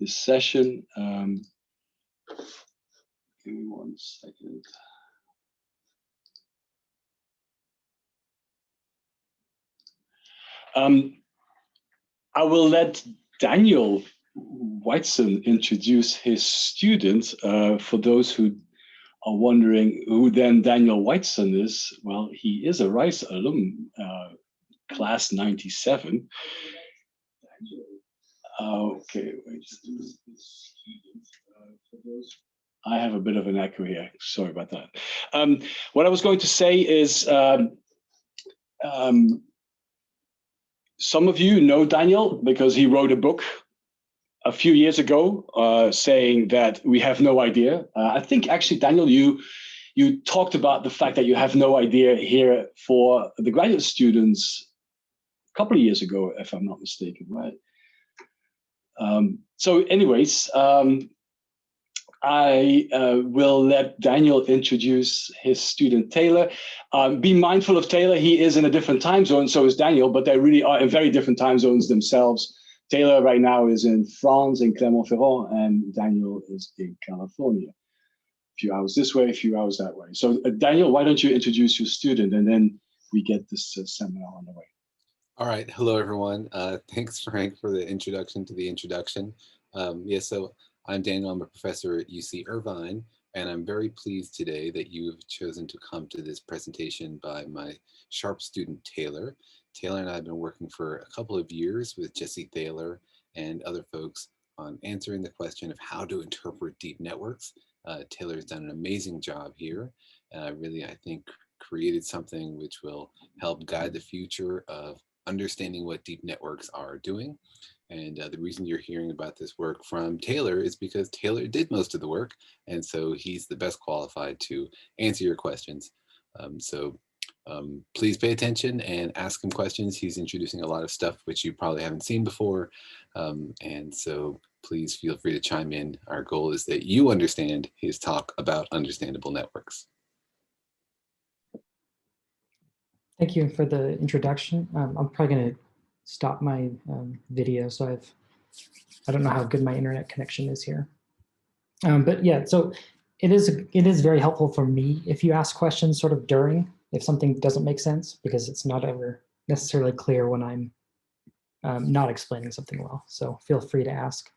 this session. Give me 1 second. I will let Daniel.27 introduce his student. For those who are wondering who then Daniel.27 is, well, he is a Rice alum, class 97. Okay, wait. I have a bit of an echo here. Sorry about that. What I was going to say is, some of you know Daniel because he wrote a book a few years ago saying that we have no idea. I think actually, Daniel, you talked about the fact that you have no idea here for the graduate students a couple of years ago, if I'm not mistaken, right? So anyways, I will let Daniel introduce his student, Taylor. Be mindful of Taylor. He is in a different time zone, so is Daniel, but they really are in very different time zones themselves. Taylor right now is in France, in Clermont-Ferrand, and Daniel is in California. A few hours this way, a few hours that way. So Daniel, why don't you introduce your student, and then we get this seminar on the way. All right, hello everyone. Thanks, Frank, for the introduction to the introduction. So I'm Daniel, I'm a professor at UC Irvine, and I'm very pleased today that you have chosen to come to this presentation by my sharp student, Taylor. Taylor and I have been working for a couple of years with Jesse Thaler and other folks on answering the question of how to interpret deep networks. Taylor's done an amazing job here. Really, I think, created something which will help guide the future of understanding what deep networks are doing. And the reason you're hearing about this work from Taylor is because Taylor did most of the work, and so he's the best qualified to answer your questions. Please pay attention and ask him questions. He's introducing a lot of stuff which you probably haven't seen before, and so please feel free to chime in. Our goal is that you understand his talk about understandable networks. Thank you for the introduction. I'm probably going to stop my video, so I don't know how good my internet connection is here. But yeah, so it is very helpful for me if you ask questions sort of during, if something doesn't make sense, because it's not ever necessarily clear when I'm not explaining something well. So feel free to ask.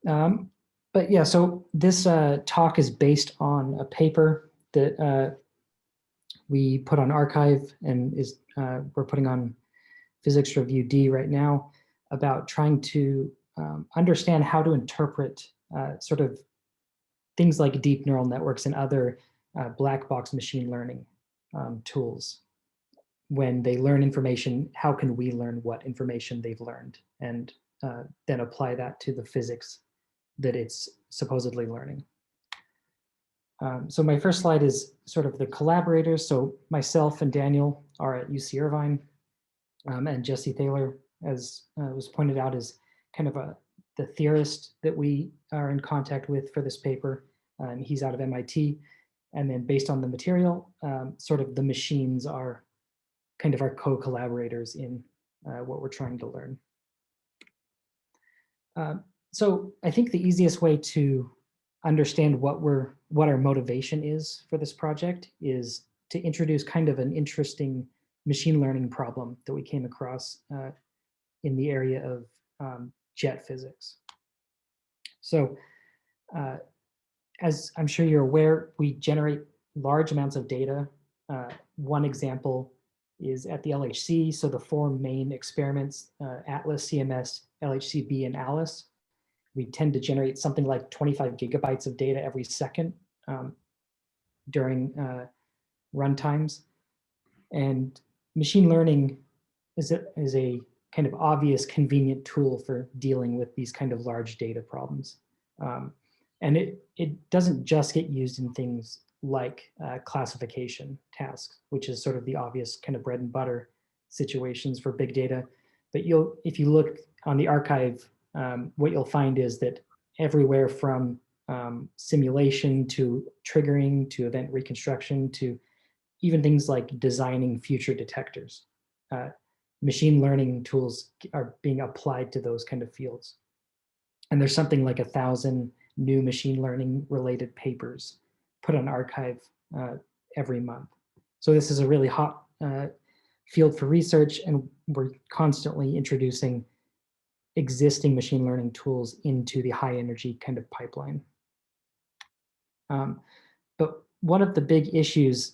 But yeah, so this talk is based on a paper that we put on archive and we're putting on Physics Review D right now about trying to understand how to interpret sort of things like deep neural networks and other black box machine learning tools. When they learn information, how can we learn what information they've learned and then apply that to the physics that it's supposedly learning. So my first slide is sort of the collaborators. So myself and Daniel are at UC Irvine, and Jesse Thaler, as was pointed out, is kind of the theorist that we are in contact with for this paper. And he's out of MIT. And then based on the material, sort of the machines are kind of our co-collaborators in what we're trying to learn. So I think the easiest way to understand what our motivation is for this project is to introduce kind of an interesting machine learning problem that we came across in the area of jet physics. So as I'm sure you're aware, we generate large amounts of data. One example is at the LHC. So the four main experiments, ATLAS, CMS, LHCb, and ALICE, we tend to generate something like 25 gigabytes of data every second during run times. And machine learning is a kind of obvious, convenient tool for dealing with these kind of large data problems. And it doesn't just get used in things like classification tasks, which is sort of the obvious kind of bread and butter situations for big data. But if you look on the archive, what you'll find is that everywhere from simulation to triggering to event reconstruction to even things like designing future detectors, machine learning tools are being applied to those kind of fields. And there's something like 1,000 new machine learning related papers put on arXiv every month. So this is a really hot field for research, and we're constantly introducing existing machine learning tools into the high energy kind of pipeline. But one of the big issues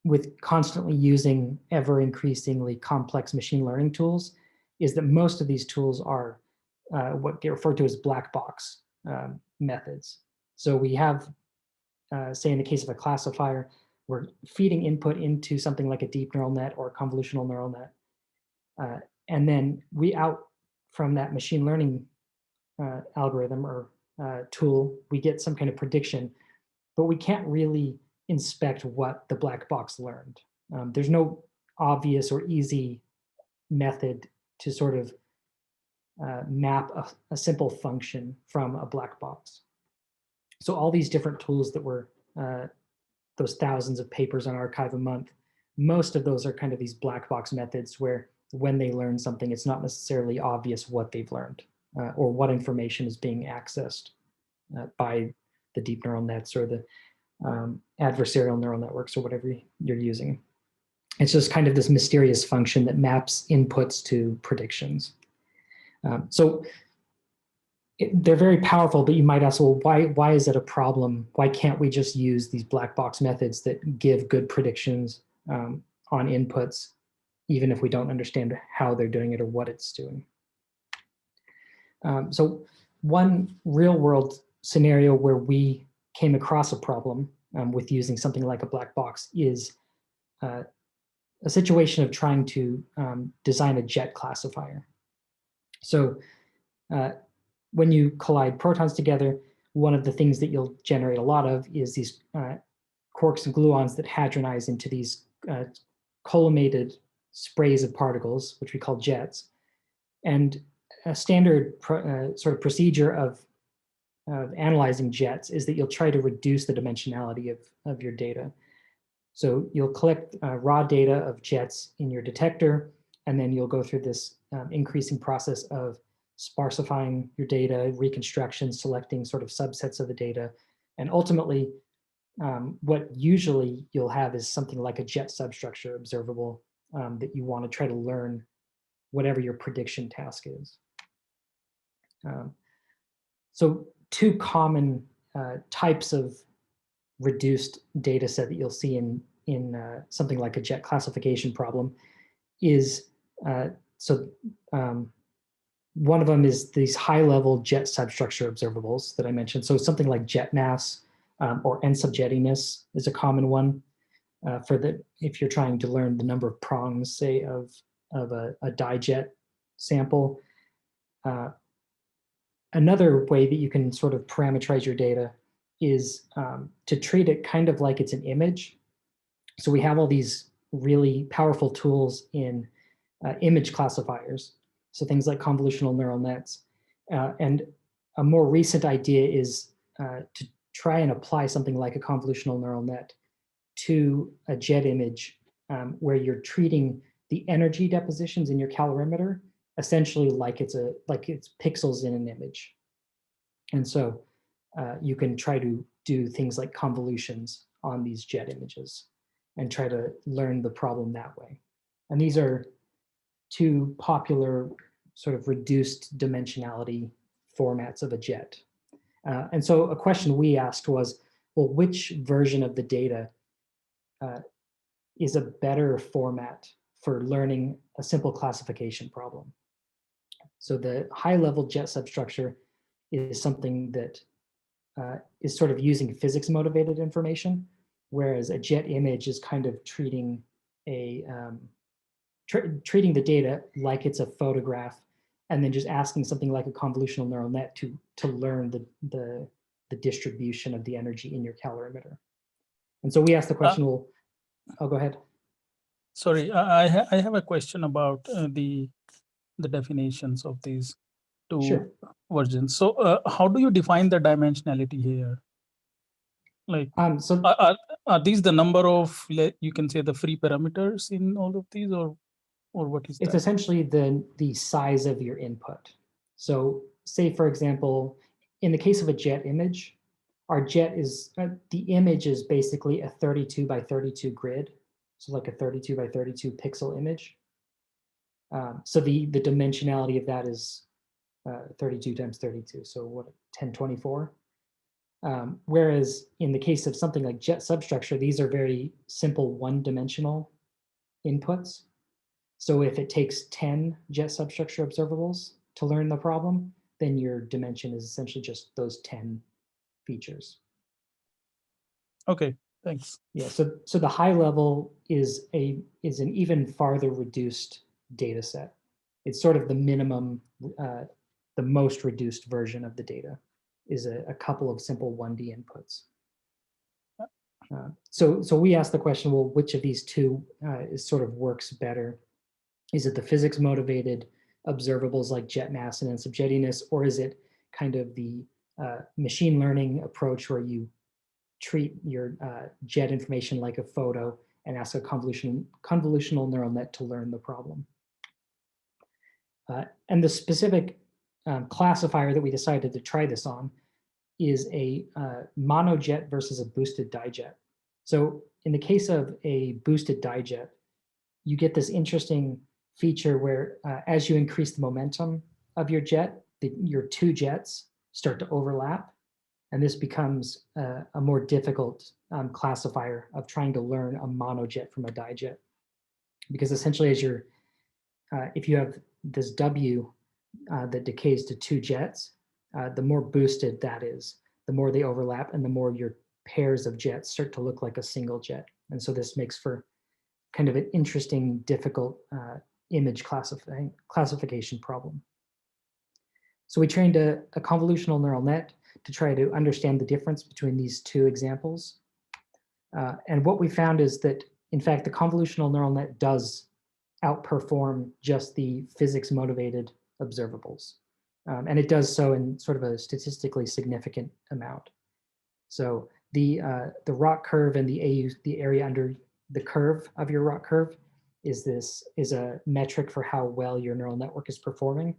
with constantly using ever increasingly complex machine learning tools is that most of these tools are what get referred to as black box methods. So we have, say in the case of a classifier, we're feeding input into something like a deep neural net or a convolutional neural net. And then we out from that machine learning algorithm or tool, we get some kind of prediction, but we can't really inspect what the black box learned. There's no obvious or easy method to sort of map a simple function from a black box. So all these different tools that were those thousands of papers on arXiv a month, most of those are kind of these black box methods where when they learn something, it's not necessarily obvious what they've learned or what information is being accessed by the deep neural nets or the adversarial neural networks or whatever you're using. It's just kind of this mysterious function that maps inputs to predictions. So they're very powerful, but you might ask, well, why is it a problem? Why can't we just use these black box methods that give good predictions on inputs, even if we don't understand how they're doing it or what it's doing? So one real world scenario where we came across a problem with using something like a black box is a situation of trying to design a jet classifier. So when you collide protons together, one of the things that you'll generate a lot of is these quarks and gluons that hadronize into these collimated sprays of particles, which we call jets. And a standard sort of procedure of analyzing jets is that you'll try to reduce the dimensionality of your data. So you'll collect raw data of jets in your detector, and then you'll go through this increasing process of sparsifying your data, reconstruction, selecting sort of subsets of the data. And ultimately, what usually you'll have is something like a jet substructure observable that you want to try to learn whatever your prediction task is. So two common types of reduced data set that you'll see in something like a jet classification problem is, one of them is these high-level jet substructure observables that I mentioned. So something like jet mass or n sub jettiness is a common one if you're trying to learn the number of prongs, say, of a dijet sample. Another way that you can sort of parameterize your data is to treat it kind of like it's an image. So we have all these really powerful tools in image classifiers. So things like convolutional neural nets. And a more recent idea is to try and apply something like a convolutional neural net to a jet image where you're treating the energy depositions in your calorimeter essentially like it's pixels in an image. And so you can try to do things like convolutions on these jet images and try to learn the problem that way. And these are two popular sort of reduced dimensionality formats of a jet. And so a question we asked was, well, which version of the data is a better format for learning a simple classification problem? So the high-level jet substructure is something that is sort of using physics-motivated information, whereas a jet image is kind of treating treating the data like it's a photograph, and then just asking something like a convolutional neural net to learn the distribution of the energy in your calorimeter. And so we asked the question, well, go ahead. Sorry, I have a question about the definitions of these two versions. So how do you define the dimensionality here? Like, so are these the number of, you can say, the free parameters in all of these, or what is it's that? essentially the size of your input. So say, for example, in the case of a jet image, our jet is, the image is basically a 32 by 32 grid. So like a 32 by 32 pixel image. So the dimensionality of that is 32 times 32. So what, 1024? Whereas in the case of something like jet substructure, these are very simple one-dimensional inputs. So if it takes 10 jet substructure observables to learn the problem, then your dimension is essentially just those 10 features. Okay, thanks. Yeah, so the high level is an even farther reduced data set. It's sort of the minimum, the most reduced version of the data is a couple of simple 1D inputs. So we asked the question, well, which of these two sort of works better? Is it the physics motivated observables like jet mass and subjettiness, or is it kind of the machine learning approach where you treat your jet information like a photo and ask a convolutional neural net to learn the problem? And the specific classifier that we decided to try this on is a monojet versus a boosted dijet. So in the case of a boosted dijet, you get this interesting feature where as you increase the momentum of your jet, your two jets start to overlap. And this becomes a more difficult classifier of trying to learn a monojet from a dijet. Because essentially as you're, if you have this W that decays to two jets, the more boosted that is, the more they overlap and the more your pairs of jets start to look like a single jet. And so this makes for kind of an interesting, difficult image classification problem. So we trained a convolutional neural net to try to understand the difference between these two examples. And what we found is that, in fact, the convolutional neural net does outperform just the physics motivated observables. And it does so in sort of a statistically significant amount. So the ROC curve and the area under the curve of your ROC curve is a metric for how well your neural network is performing.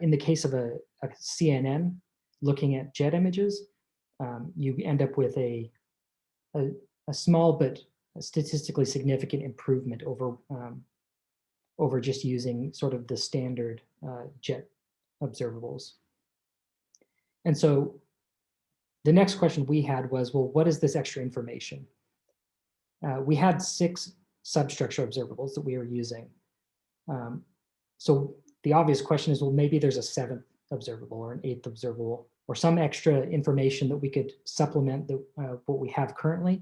In the case of a CNN, looking at jet images, you end up with a small but statistically significant improvement over just using sort of the standard jet observables. And so the next question we had was, well, what is this extra information? We had 6 substructure observables that we were using. So the obvious question is, well, maybe there's a 7th observable or an 8th observable or some extra information that we could supplement what we have currently.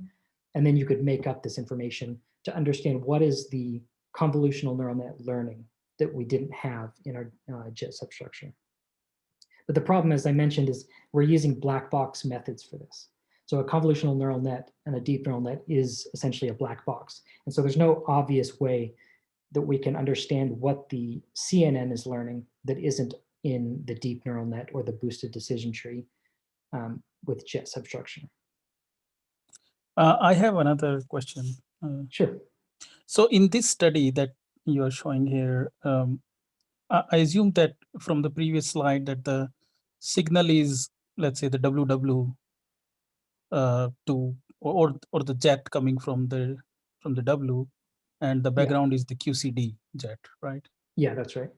And then you could make up this information to understand what is the convolutional neural net learning that we didn't have in our jet substructure. But the problem, as I mentioned, is we're using black box methods for this. So a convolutional neural net and a deep neural net is essentially a black box. And so there's no obvious way that we can understand what the CNN is learning that isn't in the deep neural net or the boosted decision tree with jet substructure. I have another question. Sure. So in this study that you are showing here, I assume that from the previous slide that the signal is, let's say, the WW or the jet coming from the W, and the background is the QCD jet, right? Yeah, that's right.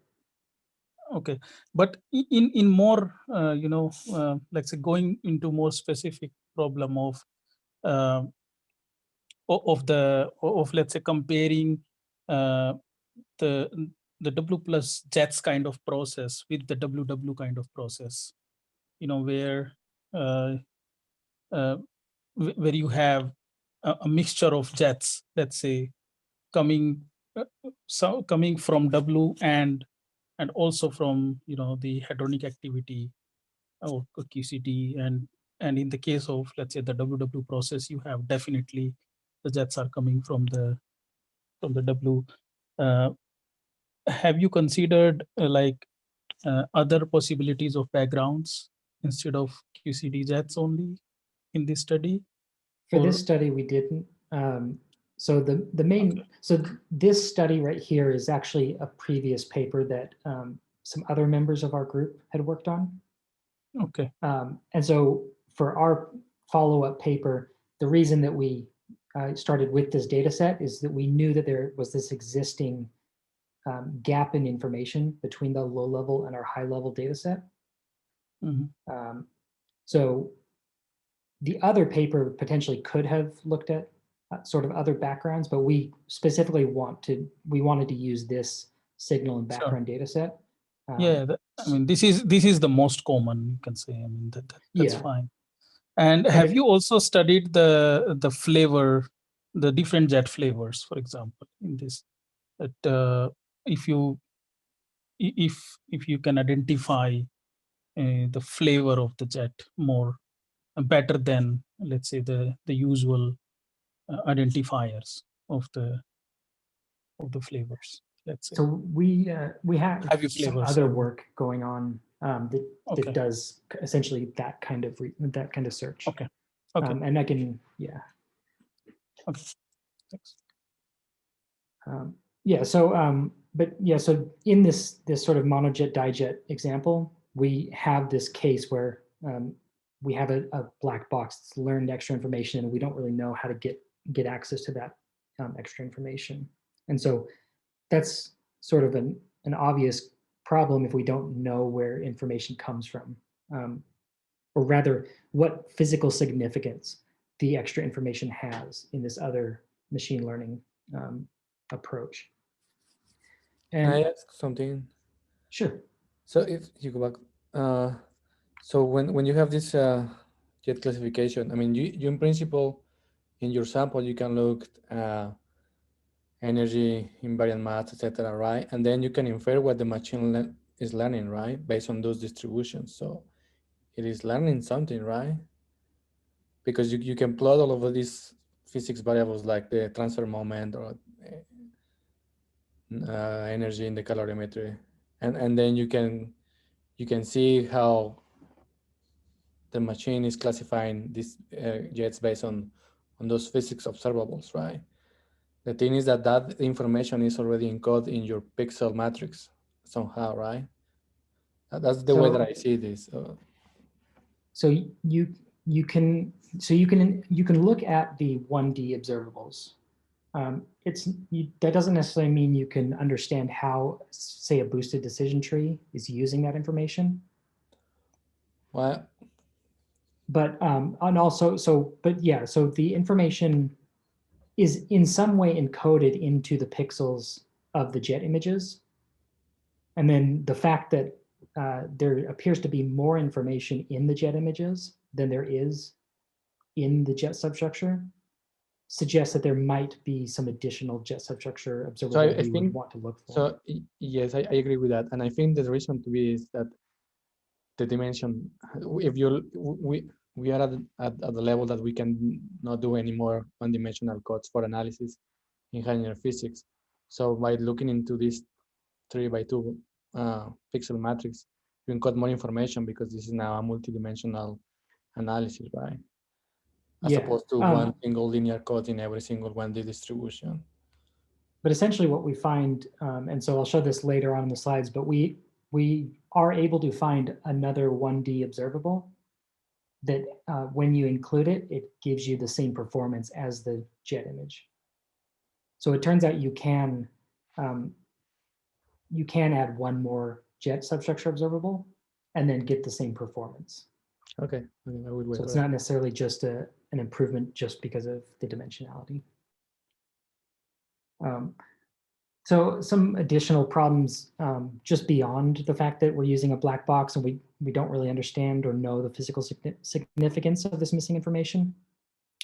Okay, but in more, let's say going into more specific problem of let's say comparing the W plus jets kind of process with the WW kind of process, where you have a mixture of jets, let's say, coming from W and also from the hadronic activity or QCD, and in the case of, let's say, the WW process, you have definitely the jets are coming from the W. Have you considered other possibilities of backgrounds instead of QCD jets only in this study? For this study, we didn't. So the main, so this study right here is actually a previous paper that some other members of our group had worked on. Okay. And so for our follow-up paper, the reason that we started with this data set is that we knew that there was this existing gap in information between the low-level and our high-level data set. Mm-hmm. So the other paper potentially could have looked at sort of other backgrounds, but we specifically wanted to use this signal and background data set. Yeah, I mean, this is the most common, you can say. I mean, that's yeah. fine. And have you also studied the flavor, the different jet flavors, for example, in this? That if you can identify the flavor of the jet more better than, let's say, the usual identifiers of the flavors, let's say. So we have some other work going on that does essentially that kind of search. Okay. Okay. And I can, yeah. Okay. Thanks. Yeah. So, but yeah. So in this sort of monojet dijet example, we have this case where we have a black box that's learned extra information, and we don't really know how to get access to that extra information. And so that's sort of an obvious problem if we don't know where information comes from, or rather what physical significance the extra information has in this other machine learning approach. And can I ask something? Sure. So if you go back, so when you have this jet classification, I mean, you in principle, in your sample, you can look energy, invariant mass, etc., right? And then you can infer what the machine is learning, right? Based on those distributions. So it is learning something, right? Because you can plot all of these physics variables like the transfer moment or energy in the calorimetry, and then you can see how the machine is classifying these jets based on those physics observables, right? The thing is that information is already encoded in your pixel matrix somehow, right? That's the way that I see this. So you can look at the 1D observables. That doesn't necessarily mean you can understand how, say, a boosted decision tree is using that information. Well, but and also so the information is in some way encoded into the pixels of the jet images, and then the fact that there appears to be more information in the jet images than there is in the jet substructure suggests that there might be some additional jet substructure observable so I we think, would want to look for. So yes, I agree with that, and I think the reason to be is that the dimension, if we are at the level that we can not do any more one-dimensional codes for analysis in linear physics. So by looking into this 3x2 pixel matrix, you encode more information because this is now a multidimensional analysis, right? As opposed to one single linear code in every single 1D distribution. But essentially what we find, and so I'll show this later on in the slides, but we are able to find another 1D observable that when you include it, it gives you the same performance as the jet image. So it turns out you can add one more jet substructure observable and then get the same performance. Okay, I would wait. So it's not necessarily just an improvement just because of the dimensionality. So some additional problems just beyond the fact that we're using a black box and we don't really understand or know the physical significance of this missing information.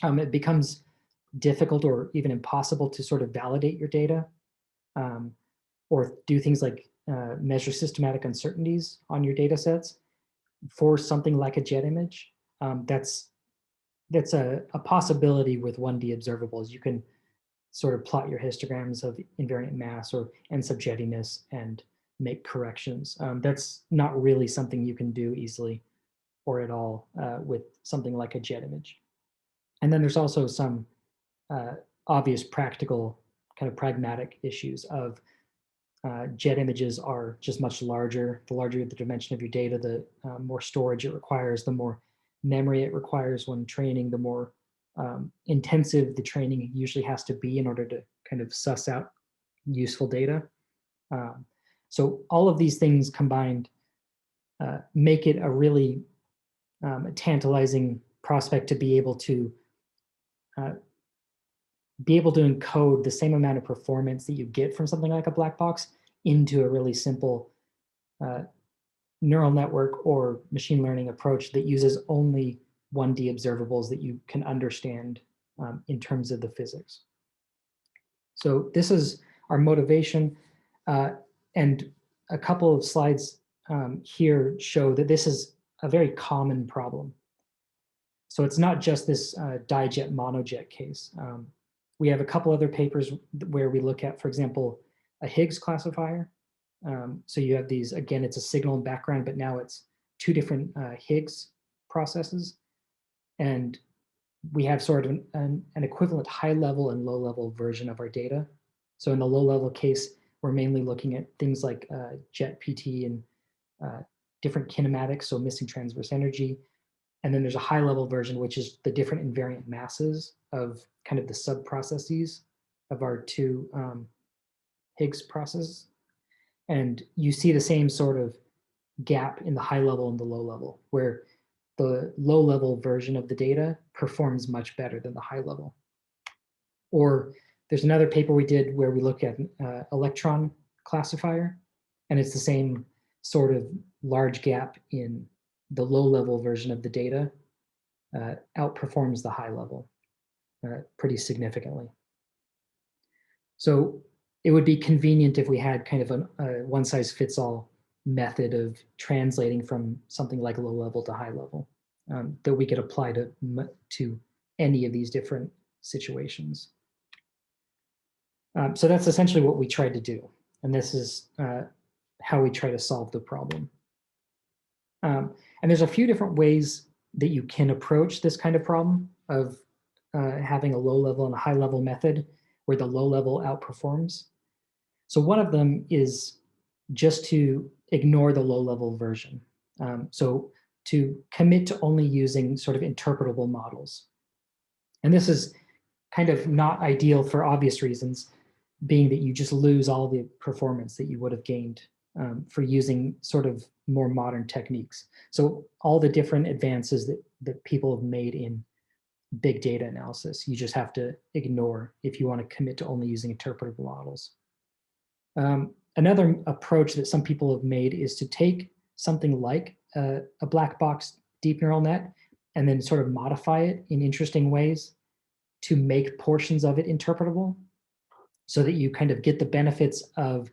It becomes difficult or even impossible to sort of validate your data or do things like measure systematic uncertainties on your data sets for something like a jet image. That's a possibility with 1D observables. You can sort of plot your histograms of invariant mass or end subjettiness and make corrections. That's not really something you can do easily or at all with something like a jet image. And then there's also some obvious practical kind of pragmatic issues of jet images are just much larger. The larger the dimension of your data, the more storage it requires, the more memory it requires when training, the more intensive the training usually has to be in order to kind of suss out useful data. So all of these things combined make it a really tantalizing prospect to be able to encode the same amount of performance that you get from something like a black box into a really simple neural network or machine learning approach that uses only 1D observables that you can understand in terms of the physics. So this is our motivation, and a couple of slides here show that this is a very common problem. So it's not just this dijet monojet case. We have a couple other papers where we look at, for example, a Higgs classifier. So you have these, again, it's a signal and background, but now it's two different Higgs processes. And we have sort of an equivalent high-level and low-level version of our data. So in the low-level case, we're mainly looking at things like jet PT and different kinematics, so missing transverse energy. And then there's a high-level version, which is the different invariant masses of kind of the sub-processes of our two Higgs processes. And you see the same sort of gap in the high level and the low level, where the low level version of the data performs much better than the high level. Or there's another paper we did where we look at electron classifier, and it's the same sort of large gap in the low level version of the data outperforms the high level pretty significantly. So it would be convenient if we had kind of a one size fits all method of translating from something like low level to high level that we could apply to any of these different situations. So that's essentially what we tried to do. And this is how we try to solve the problem. And there's a few different ways that you can approach this kind of problem of having a low level and a high level method where the low level outperforms. So one of them is just to ignore the low level version. So to commit to only using sort of interpretable models. And this is kind of not ideal for obvious reasons, being that you just lose all the performance that you would have gained for using sort of more modern techniques. So all the different advances that people have made in big data analysis, you just have to ignore if you want to commit to only using interpretable models. Another approach that some people have made is to take something like a black box deep neural net and then sort of modify it in interesting ways to make portions of it interpretable so that you kind of get the benefits of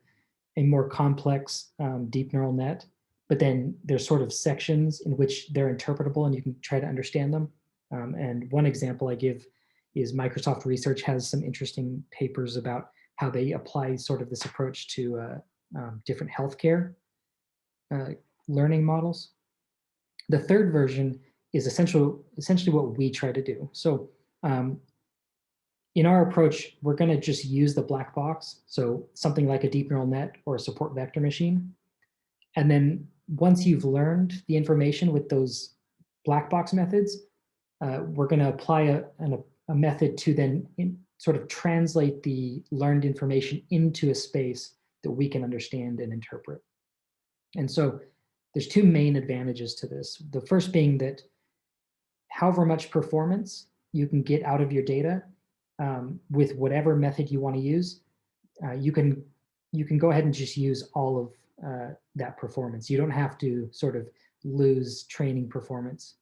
a more complex deep neural net, but then there's sort of sections in which they're interpretable and you can try to understand them. And one example I give is Microsoft Research has some interesting papers about how they apply sort of this approach to different healthcare learning models. The third version is essentially what we try to do. So in our approach, we're going to just use the black box, so something like a deep neural net or a support vector machine. And then once you've learned the information with those black box methods, we're going to apply a method to then sort of translate the learned information into a space that we can understand and interpret. And so there's two main advantages to this. The first being that however much performance you can get out of your data with whatever method you want to use, you can go ahead and just use all of that performance. You don't have to sort of lose training performance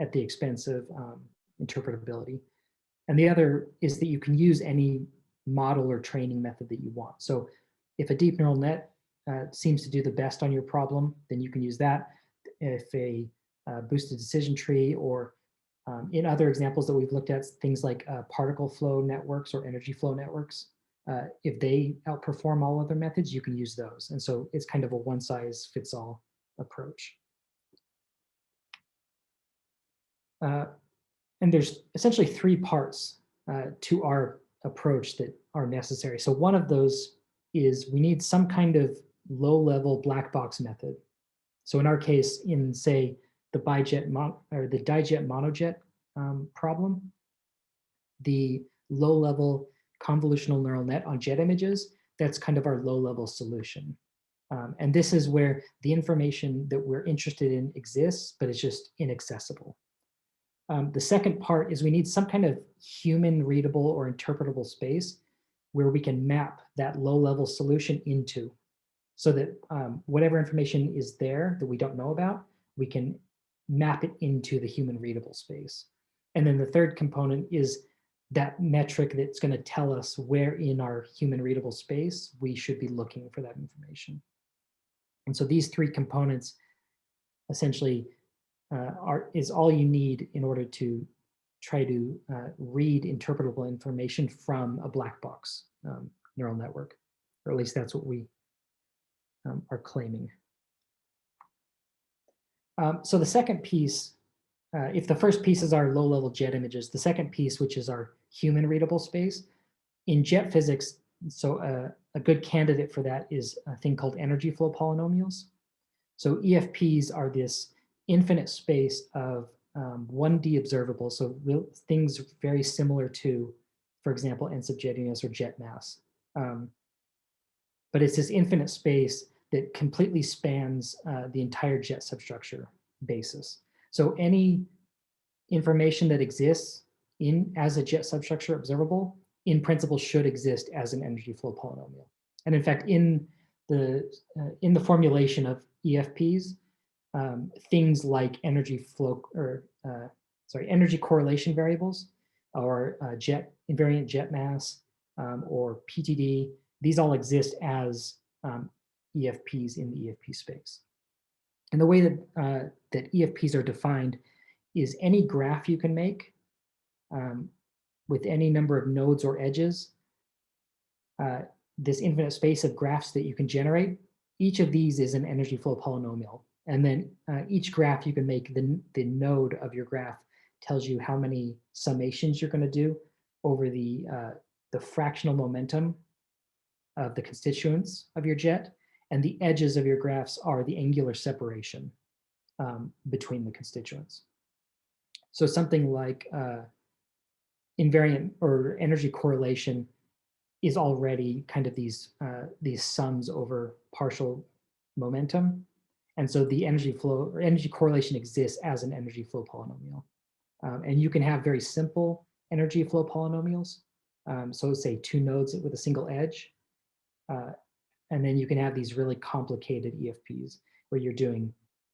at the expense of interpretability. And the other is that you can use any model or training method that you want. So if a deep neural net seems to do the best on your problem, then you can use that. If a boosted decision tree, or in other examples that we've looked at, things like particle flow networks or energy flow networks, if they outperform all other methods, you can use those. And so it's kind of a one size fits all approach. And there's essentially three parts to our approach that are necessary. So one of those is we need some kind of low-level black box method. So in our case, in say the dijet monojet problem, the low-level convolutional neural net on jet images, that's kind of our low-level solution. And this is where the information that we're interested in exists, but it's just inaccessible. The second part is we need some kind of human readable or interpretable space where we can map that low-level solution into, so that whatever information is there that we don't know about, we can map it into the human readable space. And then the third component is that metric that's going to tell us where in our human readable space we should be looking for that information. And so these three components essentially is all you need in order to try to read interpretable information from a black box neural network, or at least that's what we are claiming. So the second piece, if the first piece is our low-level jet images, the second piece, which is our human readable space, in jet physics, so a good candidate for that is a thing called energy flow polynomials. So EFPs are this infinite space of 1D observables, so things very similar to, for example, n sub jettiness or jet mass. But it's this infinite space that completely spans the entire jet substructure basis. So any information that exists as a jet substructure observable, in principle, should exist as an energy flow polynomial. And in fact, in the formulation of EFPs, things like energy correlation variables, or invariant jet mass, or PTD, these all exist as EFPs in the EFP space. And the way that EFPs are defined is any graph you can make with any number of nodes or edges, this infinite space of graphs that you can generate, each of these is an energy flow polynomial. And then each graph you can make, the node of your graph tells you how many summations you're going to do over the fractional momentum of the constituents of your jet, and the edges of your graphs are the angular separation between the constituents. So something like invariant or energy correlation is already kind of these sums over partial momentum. And so the energy flow or energy correlation exists as an energy flow polynomial. And you can have very simple energy flow polynomials. So say 2 nodes with a single edge. And then you can have these really complicated EFPs where you're doing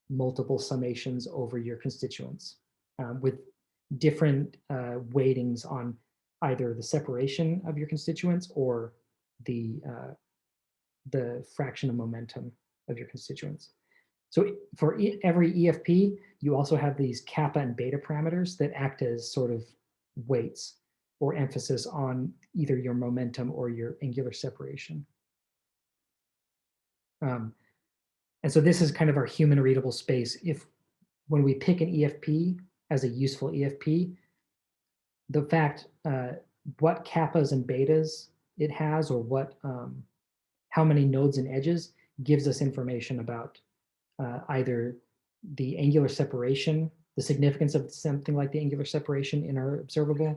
multiple summations over your constituents with different weightings on either the separation of your constituents or the fraction of momentum of your constituents. So for every EFP, you also have these kappa and beta parameters that act as sort of weights or emphasis on either your momentum or your angular separation. And so this is kind of our human readable space. When we pick an EFP as a useful EFP, the fact what kappas and betas it has, or how many nodes and edges, gives us information about either the angular separation, the significance of something like the angular separation in our observable,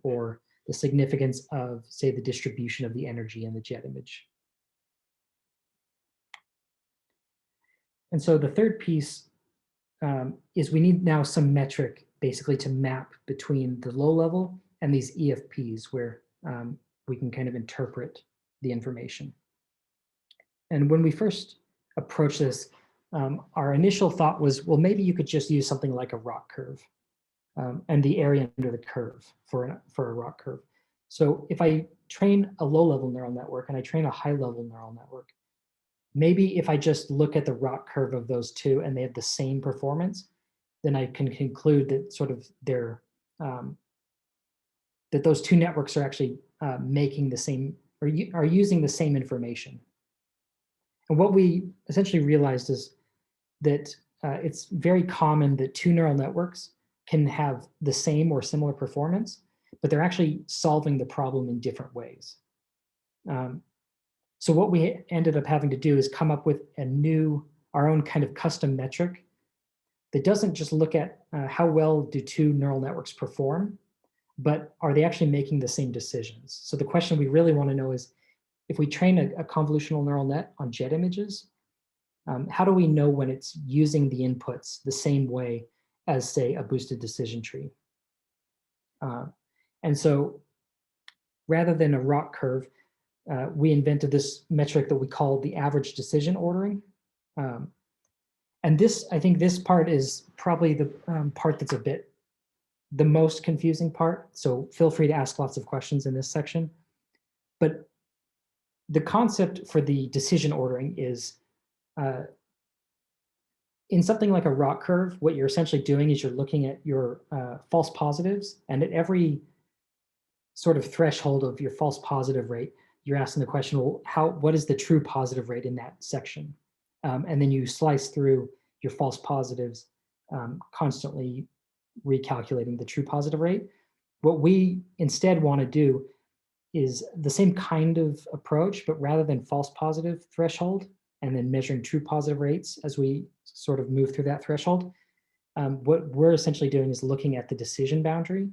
or the significance of, say, the distribution of the energy in the jet image. And so the third piece is we need now some metric basically to map between the low level and these EFPs where we can kind of interpret the information. And when we first approached this, our initial thought was, well, maybe you could just use something like a rock curve and the area under the curve for a rock curve. So if I train a low-level neural network and I train a high-level neural network, maybe if I just look at the rock curve of those two and they have the same performance, then I can conclude that sort of that those two networks are actually making the same, or are using the same information. And what we essentially realized is that it's very common that two neural networks can have the same or similar performance, but they're actually solving the problem in different ways. So what we ended up having to do is come up with our own kind of custom metric that doesn't just look at how well do two neural networks perform, but are they actually making the same decisions? So the question we really want to know is, if we train a convolutional neural net on jet images, how do we know when it's using the inputs the same way as, say, a boosted decision tree? And so rather than a ROC curve, we invented this metric that we call the average decision ordering. And this, I think this part is probably the part that's the most confusing part. So feel free to ask lots of questions in this section. But the concept for the decision ordering is, in something like a ROC curve, what you're essentially doing is you're looking at your false positives, and at every sort of threshold of your false positive rate, you're asking the question, well, what is the true positive rate in that section? And then you slice through your false positives, constantly recalculating the true positive rate. What we instead want to do is the same kind of approach, but rather than false positive threshold and then measuring true positive rates as we sort of move through that threshold, what we're essentially doing is looking at the decision boundary.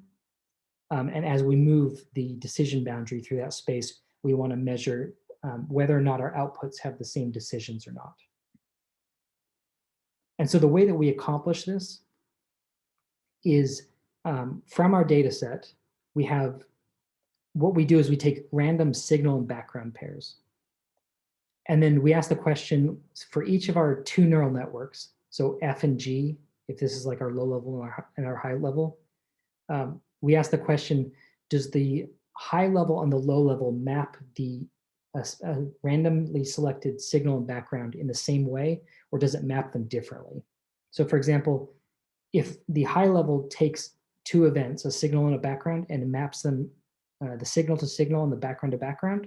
And as we move the decision boundary through that space, we want to measure whether or not our outputs have the same decisions or not. And so the way that we accomplish this is from our data set, what we do is we take random signal and background pairs. And then we ask the question for each of our two neural networks, so F and G, if this is like our low level and our high level, we ask the question, does the high level and the low level map the randomly selected signal and background in the same way, or does it map them differently? So for example, if the high level takes two events, a signal and a background, and it maps them, the signal to signal and the background to background,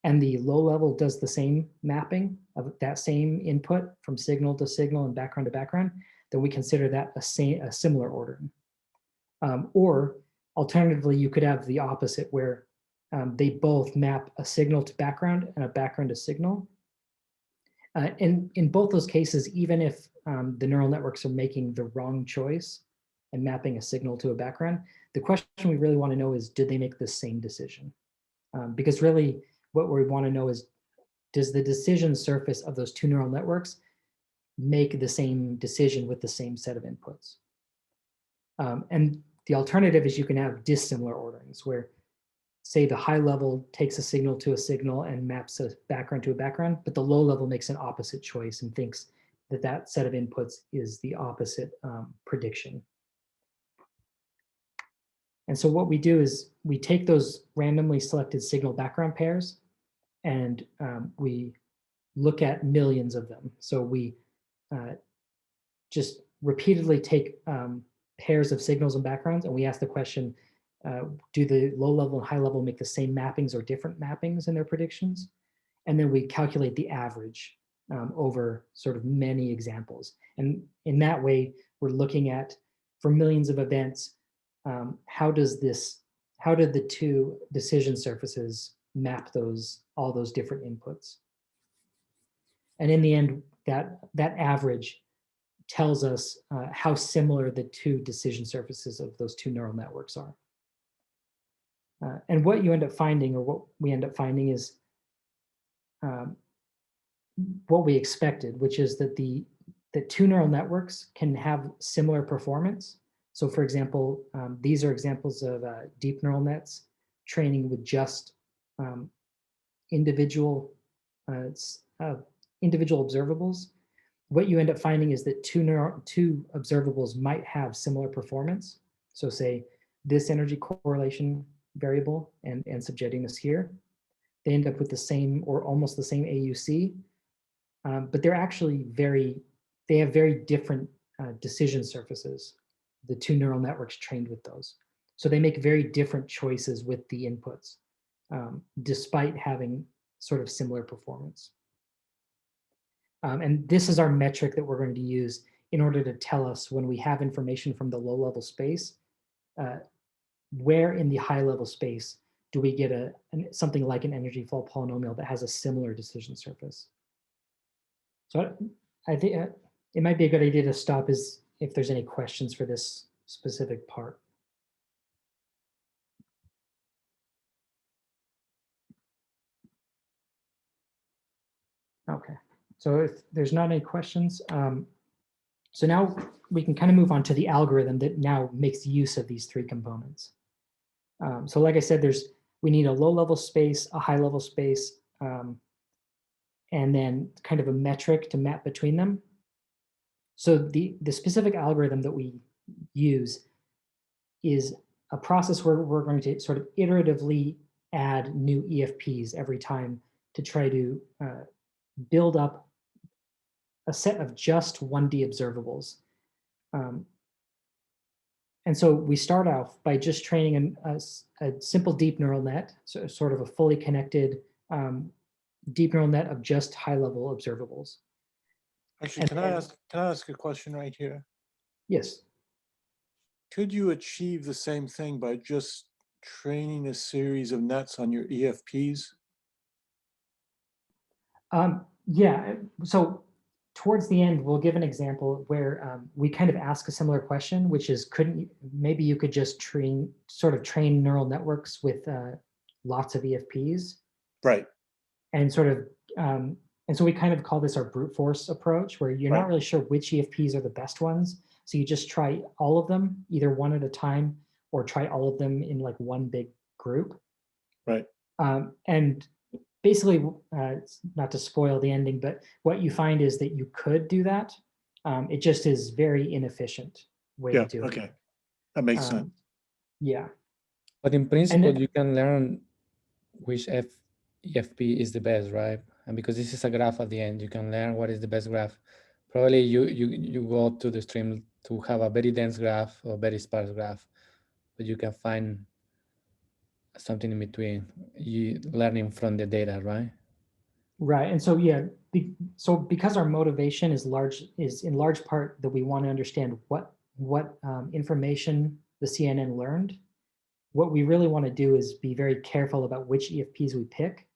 and the low level does the same mapping of that same input from signal to signal and background to background, then we consider that a similar ordering. Or alternatively, you could have the opposite where they both map a signal to background and a background to signal. In both those cases, even if the neural networks are making the wrong choice and mapping a signal to a background, the question we really want to know is, did they make the same decision? Because really what we want to know is, does the decision surface of those two neural networks make the same decision with the same set of inputs? And the alternative is you can have dissimilar orderings where, say, the high level takes a signal to a signal and maps a background to a background, but the low level makes an opposite choice and thinks that that set of inputs is the opposite prediction. And so what we do is we take those randomly selected signal background pairs and we look at millions of them. So we just repeatedly take pairs of signals and backgrounds, and we ask the question, do the low level and high level make the same mappings or different mappings in their predictions? And then we calculate the average over sort of many examples. And in that way, we're looking at, for millions of events, how did the two decision surfaces map all those different inputs? And in the end, that average tells us how similar the two decision surfaces of those two neural networks are. And what you end up finding, or what we end up finding, is what we expected, which is that the two neural networks can have similar performance. So for example, these are examples of deep neural nets training with just individual observables. What you end up finding is that two observables might have similar performance. So say this energy correlation variable and subjettiness here, they end up with the same or almost the same AUC, but they're actually they have very different decision surfaces, the two neural networks trained with those. So they make very different choices with the inputs, despite having sort of similar performance. And this is our metric that we're going to use in order to tell us, when we have information from the low level space, where in the high level space do we get something like an energy flow polynomial that has a similar decision surface? So I think it might be a good idea to stop if there's any questions for this specific part. Okay, so if there's not any questions, so now we can kind of move on to the algorithm that now makes use of these three components. So like I said, we need a low-level space, a high-level space, and then kind of a metric to map between them. So the specific algorithm that we use is a process where we're going to sort of iteratively add new EFPs every time to try to build up a set of just 1D observables. And so we start off by just training a simple deep neural net, so sort of a fully connected deep neural net of just high-level observables. Actually, can I ask a question right here? Yes. Could you achieve the same thing by just training a series of nets on your EFPs? Yeah, so towards the end, we'll give an example where we kind of ask a similar question, which is, maybe you could just train neural networks with lots of EFPs. Right. And and so we kind of call this our brute force approach, where you're not really sure which EFPs are the best ones. So you just try all of them, either one at a time, or try all of them in like one big group. Right. And basically, not to spoil the ending, but what you find is that you could do that. It just is very inefficient way to do it. Okay, that makes sense. Yeah. But in principle, you can learn which EFP is the best, right? And because this is a graph at the end, you can learn what is the best graph. Probably you go to the stream to have a very dense graph or very sparse graph, but you can find something in between, learning from the data, right? Right, and so yeah, so because our motivation is in large part that we want to understand what information the CNN learned. What we really want to do is be very careful about which EFPs we pick.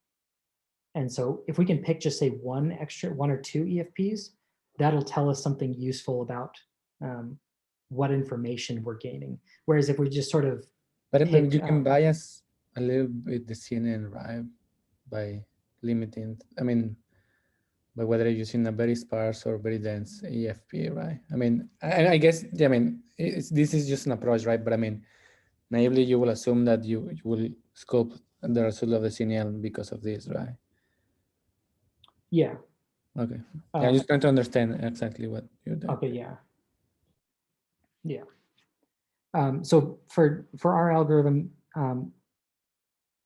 And so if we can pick just say one or two EFPs, that'll tell us something useful about what information we're gaining. Whereas if we just sort of you can bias a little bit the CNN, right? By limiting, by whether you're using a very sparse or very dense EFP, right? I guess, this is just an approach, right? But naively, you will assume that you will scope the result of the CNN because of this, right? Yeah. Okay. Yeah, I'm just trying to understand exactly what you're doing. Okay, yeah. Yeah. So for our algorithm,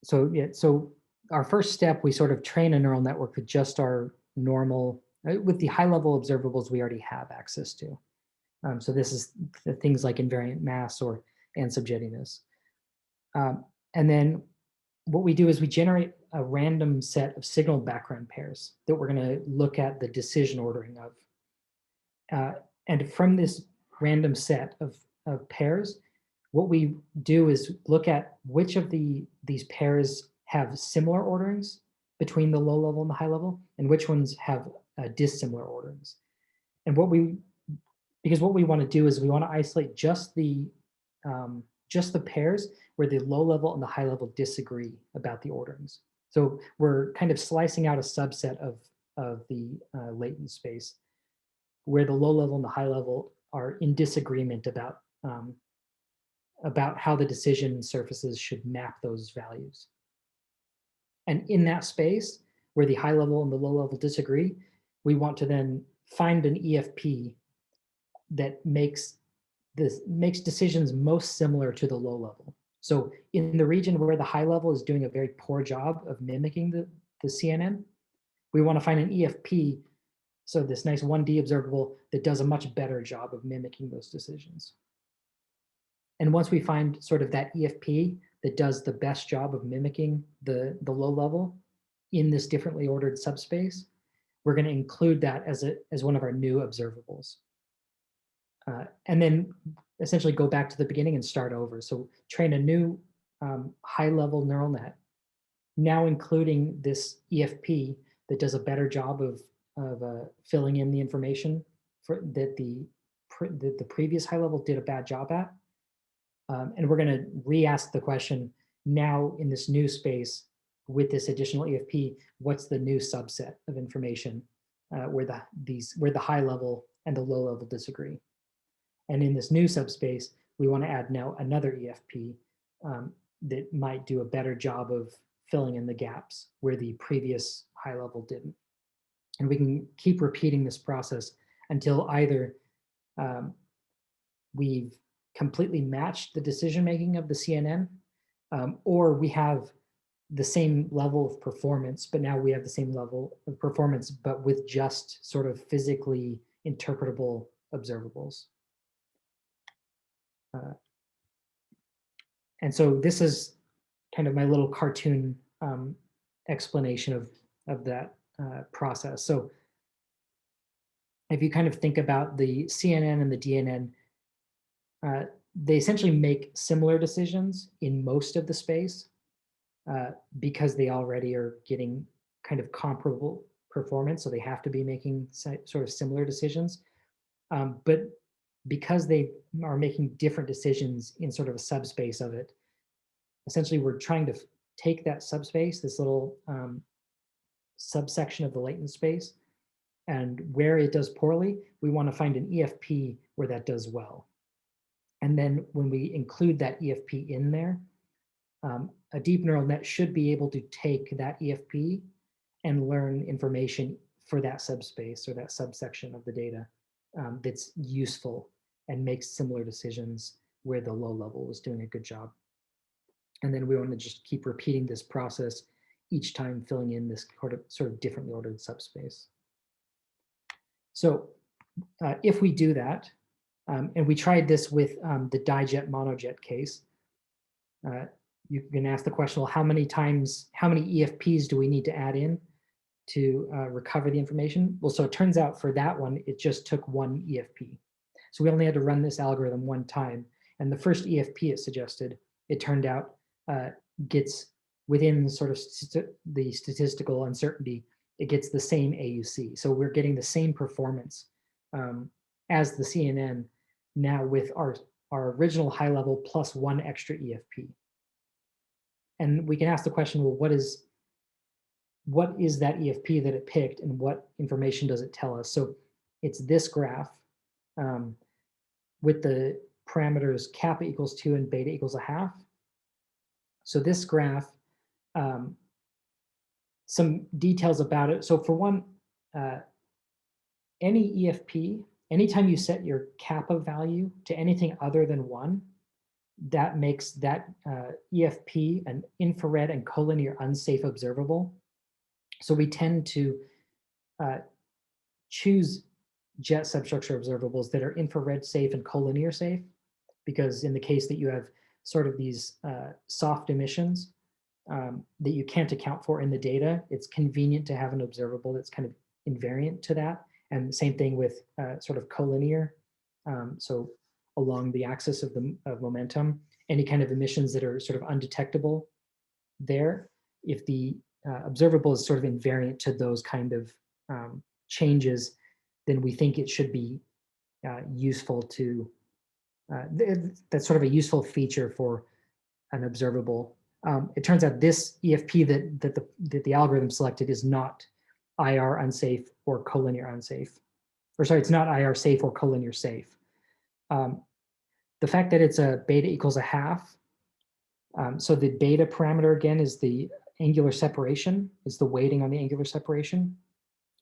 so our first step, we sort of train a neural network with just our normal, with the high-level observables we already have access to. So this is the things like invariant mass and subjettiness. And then what we do is we generate a random set of signal background pairs that we're going to look at the decision ordering of. And from this random set of pairs, what we do is look at which of these pairs have similar orderings between the low level and the high level, and which ones have dissimilar orderings. And because what we want to do is we want to isolate just the pairs where the low level and the high level disagree about the orderings. So we're kind of slicing out a subset of the latent space where the low level and the high level are in disagreement about how the decision surfaces should map those values. And in that space where the high level and the low level disagree, we want to then find an EFP that makes decisions most similar to the low level. So in the region where the high level is doing a very poor job of mimicking the CNN, we want to find an EFP, so this nice 1D observable that does a much better job of mimicking those decisions. And once we find sort of that EFP that does the best job of mimicking the low level in this differently ordered subspace, we're going to include that as one of our new observables. And then essentially go back to the beginning and start over. So train a new high-level neural net, now including this EFP that does a better job of filling in the information that the previous high-level did a bad job at. And we're going to re-ask the question now in this new space with this additional EFP, what's the new subset of information where the high level and the low level disagree? And in this new subspace, we want to add now another EFP that might do a better job of filling in the gaps where the previous high level didn't. And we can keep repeating this process until either we've completely matched the decision-making of the CNN, or we have the same level of performance, but now we have the same level of performance, but with just sort of physically interpretable observables. And so this is kind of my little cartoon explanation of that process. So if you kind of think about the CNN and the DNN, they essentially make similar decisions in most of the space because they already are getting kind of comparable performance, so they have to be making sort of similar decisions. But because they are making different decisions in sort of a subspace of it, essentially we're trying to take that subspace, this little subsection of the latent space, and where it does poorly, we want to find an EFP where that does well. And then when we include that EFP in there, a deep neural net should be able to take that EFP and learn information for that subspace or that subsection of the data that's useful and makes similar decisions where the low level was doing a good job. And then we want to just keep repeating this process each time, filling in this sort of differently ordered subspace. So if we do that, and we tried this with the dijet monojet case, you can ask the question, well, how many EFPs do we need to add in to recover the information? Well, so it turns out for that one, it just took one EFP. So we only had to run this algorithm one time. And the first EFP it suggested, it turned out gets within sort of the statistical uncertainty, it gets the same AUC. So we're getting the same performance as the CNN now with our original high level plus one extra EFP. And we can ask the question, well, what is that EFP that it picked and what information does it tell us? So it's this graph with the parameters kappa equals 2 and beta equals 1/2. So this graph, some details about it. So for one, any EFP, anytime you set your kappa value to anything other than 1, that makes that EFP an infrared and collinear unsafe observable. So we tend to choose jet substructure observables that are infrared safe and collinear safe, because in the case that you have sort of these soft emissions that you can't account for in the data, it's convenient to have an observable that's kind of invariant to that. And the same thing with sort of collinear. So along the axis of momentum, any kind of emissions that are sort of undetectable there, if the observable is sort of invariant to those kind of changes, then we think it should be useful to, that's sort of a useful feature for an observable. It turns out this EFP that the algorithm selected is not IR unsafe or collinear unsafe. Or sorry, it's not IR safe or collinear safe. The fact that it's a beta equals 1/2, so the beta parameter again is the angular separation, is the weighting on the angular separation.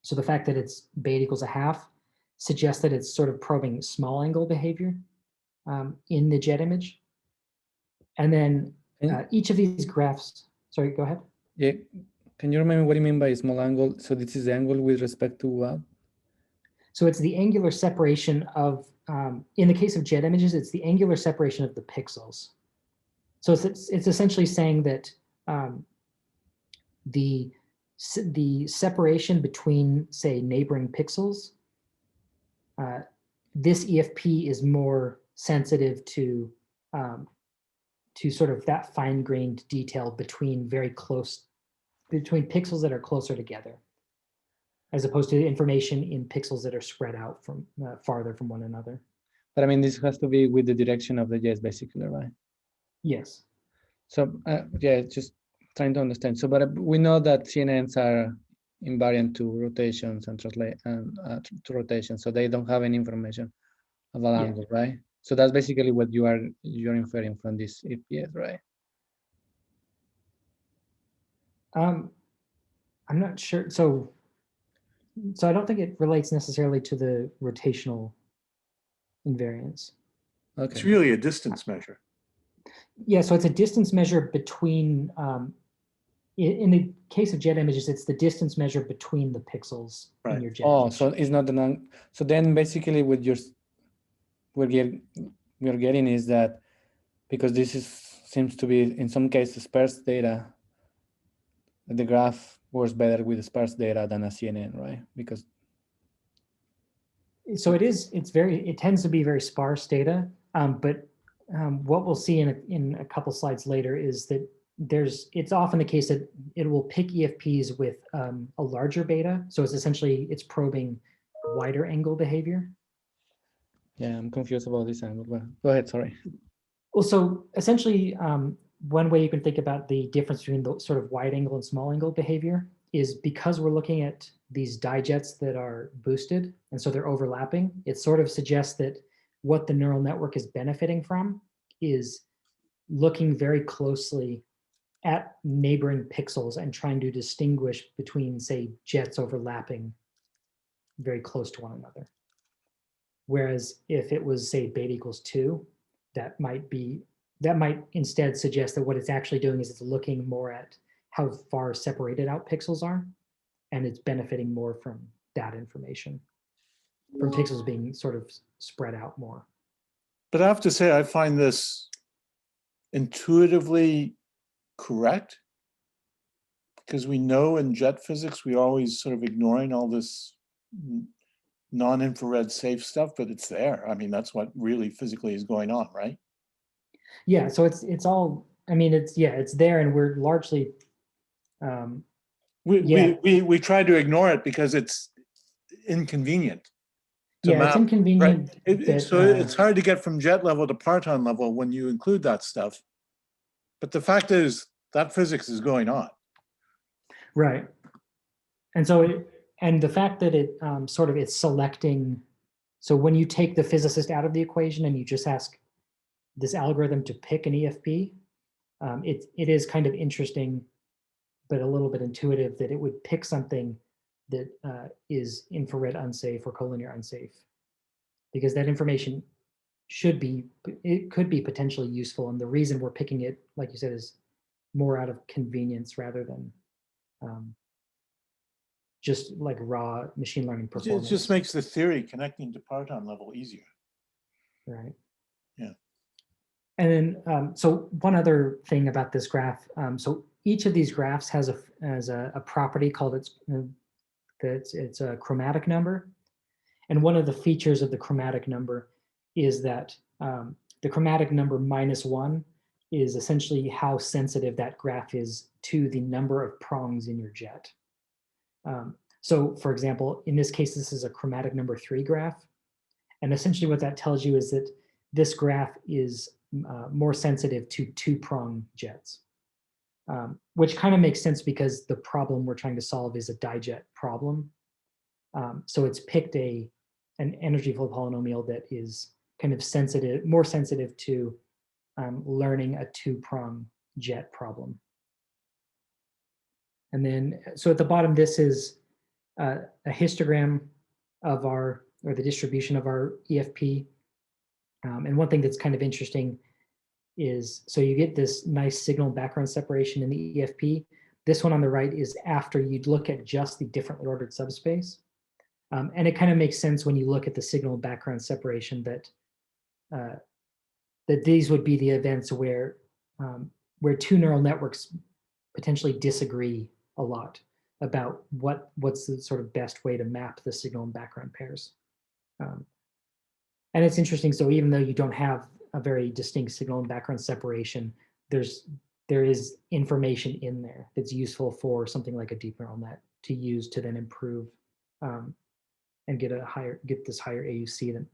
So the fact that it's beta equals 1/2 suggests that it's sort of probing small angle behavior in the jet image. And then each of these graphs, sorry, go ahead. Yeah, can you remember what you mean by small angle? So this is the angle with respect to what? So it's the angular separation of, in the case of jet images, it's the angular separation of the pixels. So it's essentially saying that the separation between, say, neighboring pixels, this EFP is more sensitive to sort of that fine-grained detail between between pixels that are closer together, as opposed to information in pixels that are spread out from farther from one another. But I mean, this has to be with the direction of the jets, basically, right? Yes. So yeah, just trying to understand. So, but we know that CNNs are invariant to rotations and translate to rotations, so they don't have any information about angle, right? So that's basically what you're inferring from this EPS, right? I'm not sure. So I don't think it relates necessarily to the rotational invariance. Okay. It's really a distance measure. Yeah, so it's a distance measure between, in the case of jet images, it's the distance measure between the pixels Right. in your jet Oh, image. so it's not so then basically what we're getting is that because this seems to be in some cases sparse data, the graph works better with sparse data than a CNN, right? Because so it tends to be very sparse data, but what we'll see in a couple slides later is that it's often the case that it will pick EFPs with a larger beta. So it's probing wider angle behavior. yeah, I'm confused about this angle. Well, go ahead, sorry. Well, so essentially, one way you can think about the difference between the sort of wide angle and small angle behavior is because we're looking at these dijets that are boosted, and so they're overlapping, it sort of suggests that what the neural network is benefiting from is looking very closely at neighboring pixels and trying to distinguish between, say, jets overlapping very close to one another. Whereas if it was, say, beta equals 2, that might instead suggest that what it's actually doing is it's looking more at how far separated out pixels are, and it's benefiting more from that information, from pixels being sort of spread out more. But I have to say, I find this intuitively correct, because we know in jet physics, we're always sort of ignoring all this non-infrared safe stuff, but it's there. I mean, that's what really physically is going on, right? Yeah, so it's all, I mean, it's there, and we're largely, we try to ignore it because it's inconvenient to map. It's inconvenient. Right? So it's hard to get from jet level to parton level when you include that stuff. But the fact is that physics is going on. Right. And so and the fact that it's selecting, so when you take the physicist out of the equation and you just ask this algorithm to pick an EFP, it is kind of interesting, but a little bit intuitive that it would pick something that is infrared unsafe or collinear unsafe, because that information could be potentially useful. And the reason we're picking it, like you said, is more out of convenience rather than just like raw machine learning performance. It just makes the theory connecting to parton level easier. Right. Yeah. And then, so one other thing about this graph, so each of these graphs has a property called it's a chromatic number. And one of the features of the chromatic number is that the chromatic number -1 is essentially how sensitive that graph is to the number of prongs in your jet. So for example, in this case, this is a chromatic number 3 graph. And essentially what that tells you is that this graph is more sensitive to 2-prong jets, which kind of makes sense because the problem we're trying to solve is a dijet problem. So it's picked an energy flow polynomial that is kind of more sensitive to learning a 2-prong jet problem. And then, so at the bottom, this is a histogram of the distribution of our EFP. And one thing that's kind of interesting is, so you get this nice signal background separation in the EFP. This one on the right is after you'd look at just the differently ordered subspace. And it kind of makes sense when you look at the signal background separation that these would be the events where 2 neural networks potentially disagree a lot about what's the sort of best way to map the signal and background pairs. And it's interesting, so even though you don't have a very distinct signal and background separation, there is information in there that's useful for something like a deep neural net to use to then improve and get this higher AUC that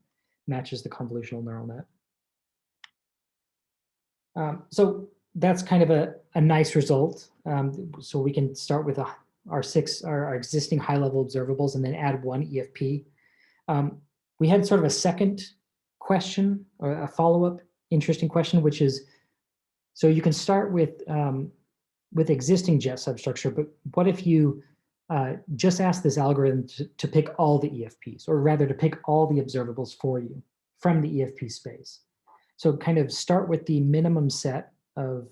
matches the convolutional neural net. So that's kind of a nice result. So we can start with our existing high-level observables and then add one EFP. We had sort of a second question or a follow-up interesting question, which is, so you can start with existing jet substructure, but what if you just ask this algorithm to pick all the EFPs, or rather to pick all the observables for you from the EFP space? So kind of start with the minimum set of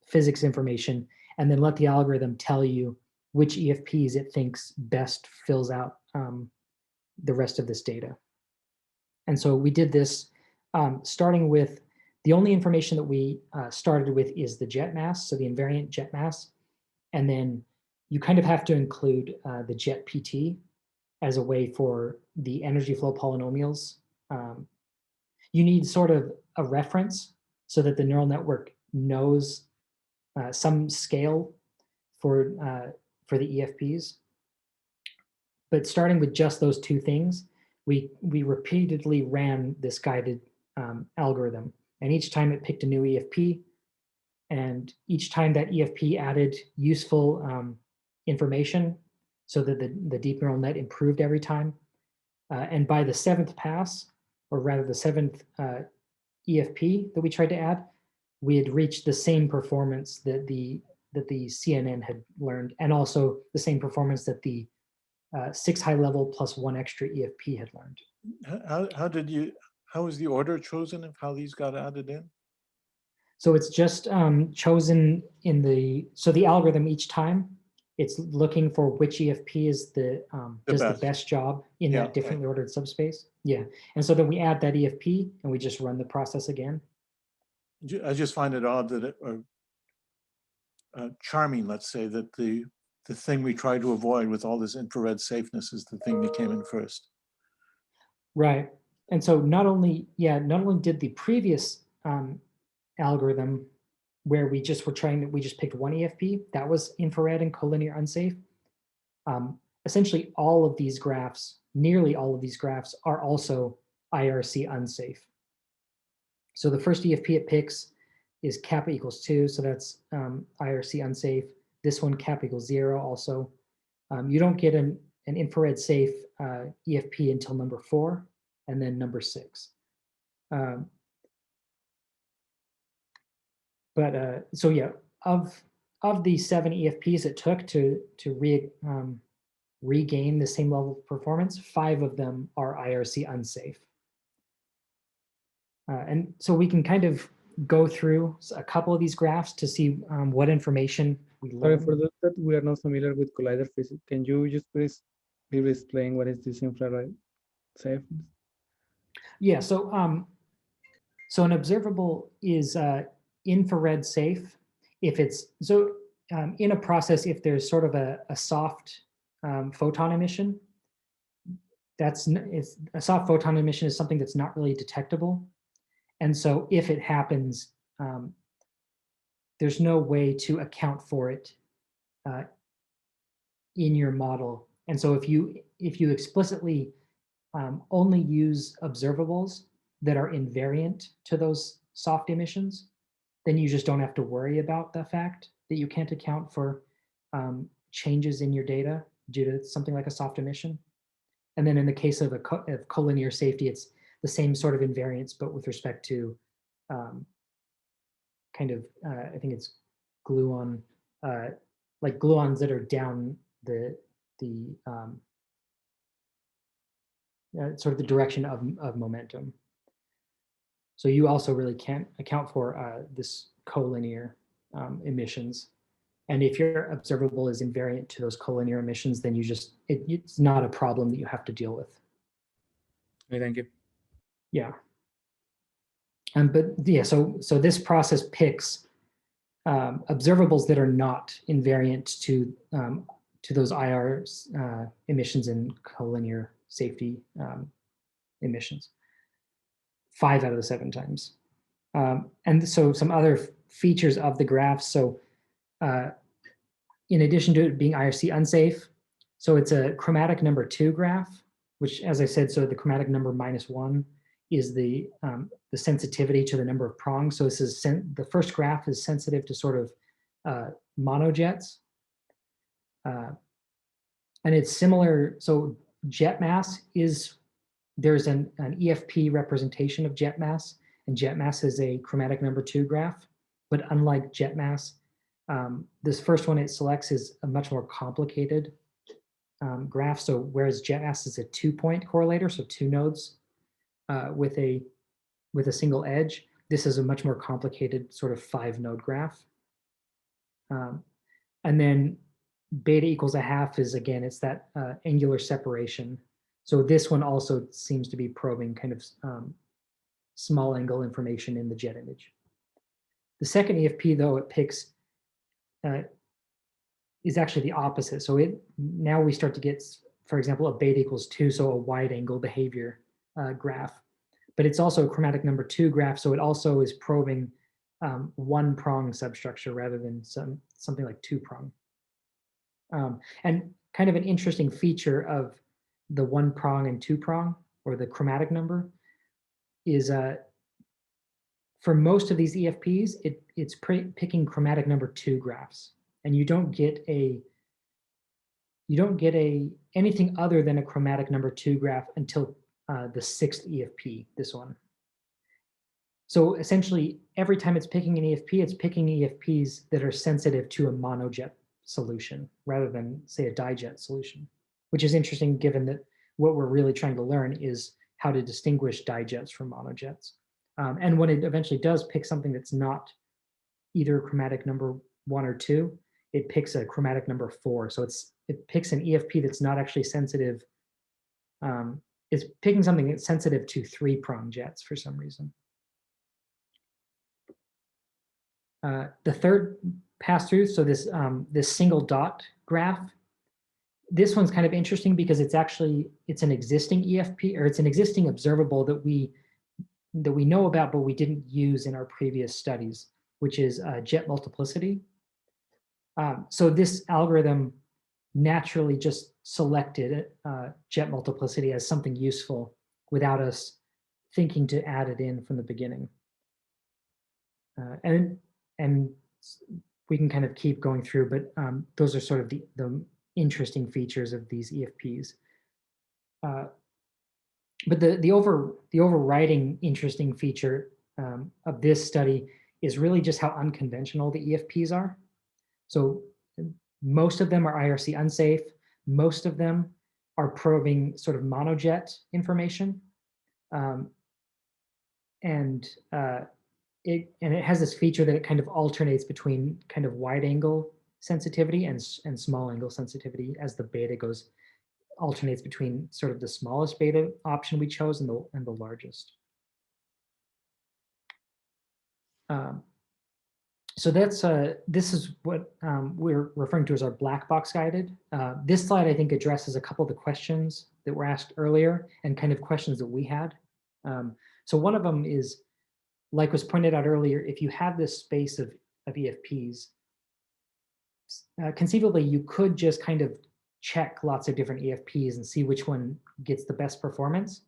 physics information, and then let the algorithm tell you which EFPs it thinks best fills out the rest of this data. And so we did this starting with, the only information that we started with is the jet mass, so the invariant jet mass. And then you kind of have to include the jet PT as a way for the energy flow polynomials. You need sort of a reference so that the neural network knows some scale for the EFPs. But starting with just those two things, we repeatedly ran this guided algorithm. And each time it picked a new EFP, and each time that EFP added useful information so that the deep neural net improved every time. And by the seventh pass, or rather the seventh EFP that we tried to add, we had reached the same performance that the CNN had learned, and also the same performance that the 6 high level plus 1 extra EFP had learned. How was the order chosen of how these got added in? So it's just chosen in so the algorithm each time, it's looking for which EFP is does the best job in that differently ordered subspace. Yeah, and so then we add that EFP and we just run the process again. I just find it odd that charming, let's say, that the thing we try to avoid with all this infrared safeness is the thing that came in first. Right, and so not only did the previous algorithm where we just picked one EFP, that was infrared and collinear unsafe. Essentially all of these graphs, nearly all of these graphs, are also IRC unsafe. So the first EFP it picks is kappa equals 2, so that's IRC unsafe. This one, kappa equals 0 also. You don't get an infrared safe EFP until number 4, and then number 6. So yeah, of the 7 EFPs it took to regain the same level of performance, 5 of them are IRC unsafe. And so we can kind of go through a couple of these graphs to see what information we learned. Sorry, for those that we are not familiar with collider physics, can you just please explain what is this infrared safe? Yeah, so so an observable is infrared safe if it's in a process, if there's sort of a soft photon emission. A soft photon emission is something that's not really detectable. And so if it happens, there's no way to account for it in your model. And so if you explicitly only use observables that are invariant to those soft emissions, then you just don't have to worry about the fact that you can't account for changes in your data due to something like a soft emission. And then in the case of collinear safety, it's the same sort of invariance, but with respect to kind of, I think it's gluon, like gluons that are down the sort of the direction of momentum. So you also really can't account for this collinear emissions. And if your observable is invariant to those collinear emissions, then you just, it's not a problem that you have to deal with. Okay, thank you. Yeah. But yeah, so this process picks observables that are not invariant to those IR emissions and collinear safety emissions 5 out of the 7 times. And so some other features of the graph. So in addition to it being IRC unsafe, so it's a chromatic number 2 graph, which, as I said, so the chromatic number -1 is the sensitivity to the number of prongs. So this is the first graph is sensitive to sort of monojets. And it's similar, so jet mass is, there's an EFP representation of jet mass, and jet mass is a chromatic number 2 graph, but unlike jet mass, this first one it selects is a much more complicated graph. So whereas jet mass is a 2-point correlator, so 2 nodes with a single edge, this is a much more complicated sort of 5-node graph. And then beta equals 1/2 is, again, it's that angular separation. So this one also seems to be probing kind of small angle information in the jet image. The second EFP, though, it picks is actually the opposite. So now we start to get, for example, a beta equals 2, so a wide angle behavior graph. But it's also a chromatic number 2 graph, so it also is probing 1-prong substructure rather than something like 2-prong. And kind of an interesting feature of the 1-prong and 2-prong, or the chromatic number, is for most of these EFPs, it's picking chromatic number 2 graphs, and you don't get anything other than a chromatic number 2 graph until the 6th EFP, this one. So essentially, every time it's picking an EFP, it's picking EFPs that are sensitive to a monojet solution rather than, say, a dijet solution, which is interesting given that what we're really trying to learn is how to distinguish dijets from monojets. And when it eventually does pick something that's not either chromatic number 1 or 2, it picks a chromatic number 4. So it picks an EFP that's not actually sensitive. It's picking something that's sensitive to 3-prong jets for some reason. The third pass-through, so this single dot graph, this one's kind of interesting because it's an existing EFP, or it's an existing observable that we know about, but we didn't use in our previous studies, which is jet multiplicity. So this algorithm naturally just selected jet multiplicity as something useful without us thinking to add it in from the beginning. And we can kind of keep going through, but those are sort of the interesting features of these EFPs. But the overriding interesting feature of this study is really just how unconventional the EFPs are. So most of them are IRC unsafe. Most of them are probing sort of monojet information. And it has this feature that it kind of alternates between kind of wide angle sensitivity and small angle sensitivity as the beta alternates between sort of the smallest beta option we chose and the largest. So this is what we're referring to as our black box guided. This slide, I think, addresses a couple of the questions that were asked earlier and kind of questions that we had. So one of them is, like was pointed out earlier, if you have this space of EFPs, conceivably you could just kind of check lots of different EFPs and see which one gets the best performance.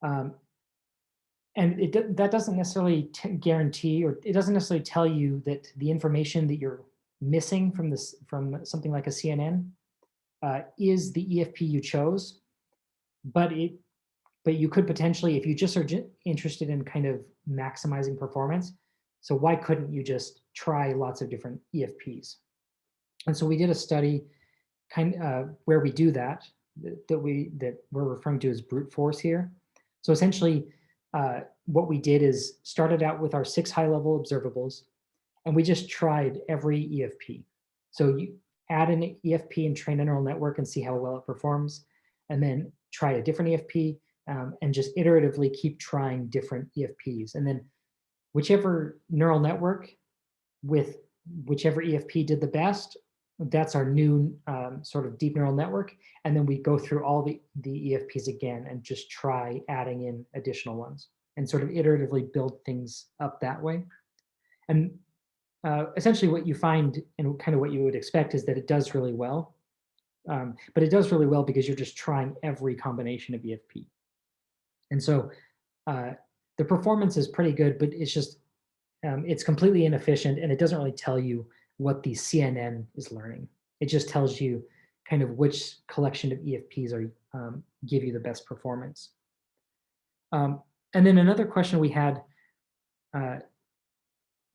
And that doesn't necessarily guarantee, or it doesn't necessarily tell you that the information that you're missing from something like a CNN is the EFP you chose. But you could potentially, if you just are interested in kind of maximizing performance, so why couldn't you just try lots of different EFPs? And so we did a study where we do that we're referring to as brute force here. So essentially, what we did is started out with our 6 high-level observables, and we just tried every EFP. So you add an EFP and train a neural network and see how well it performs, and then try a different EFP, and just iteratively keep trying different EFPs. And then whichever neural network with whichever EFP did the best, that's our new sort of deep neural network. And then we go through all the EFPs again and just try adding in additional ones. and sort of iteratively build things up that way. And essentially what you find and kind of what you would expect is that it does really well. But it does really well because you're just trying every combination of EFP. And so the performance is pretty good, but it's just, it's completely inefficient, and it doesn't really tell you what the CNN is learning. It just tells you kind of which collection of EFPs are give you the best performance. And then another question we had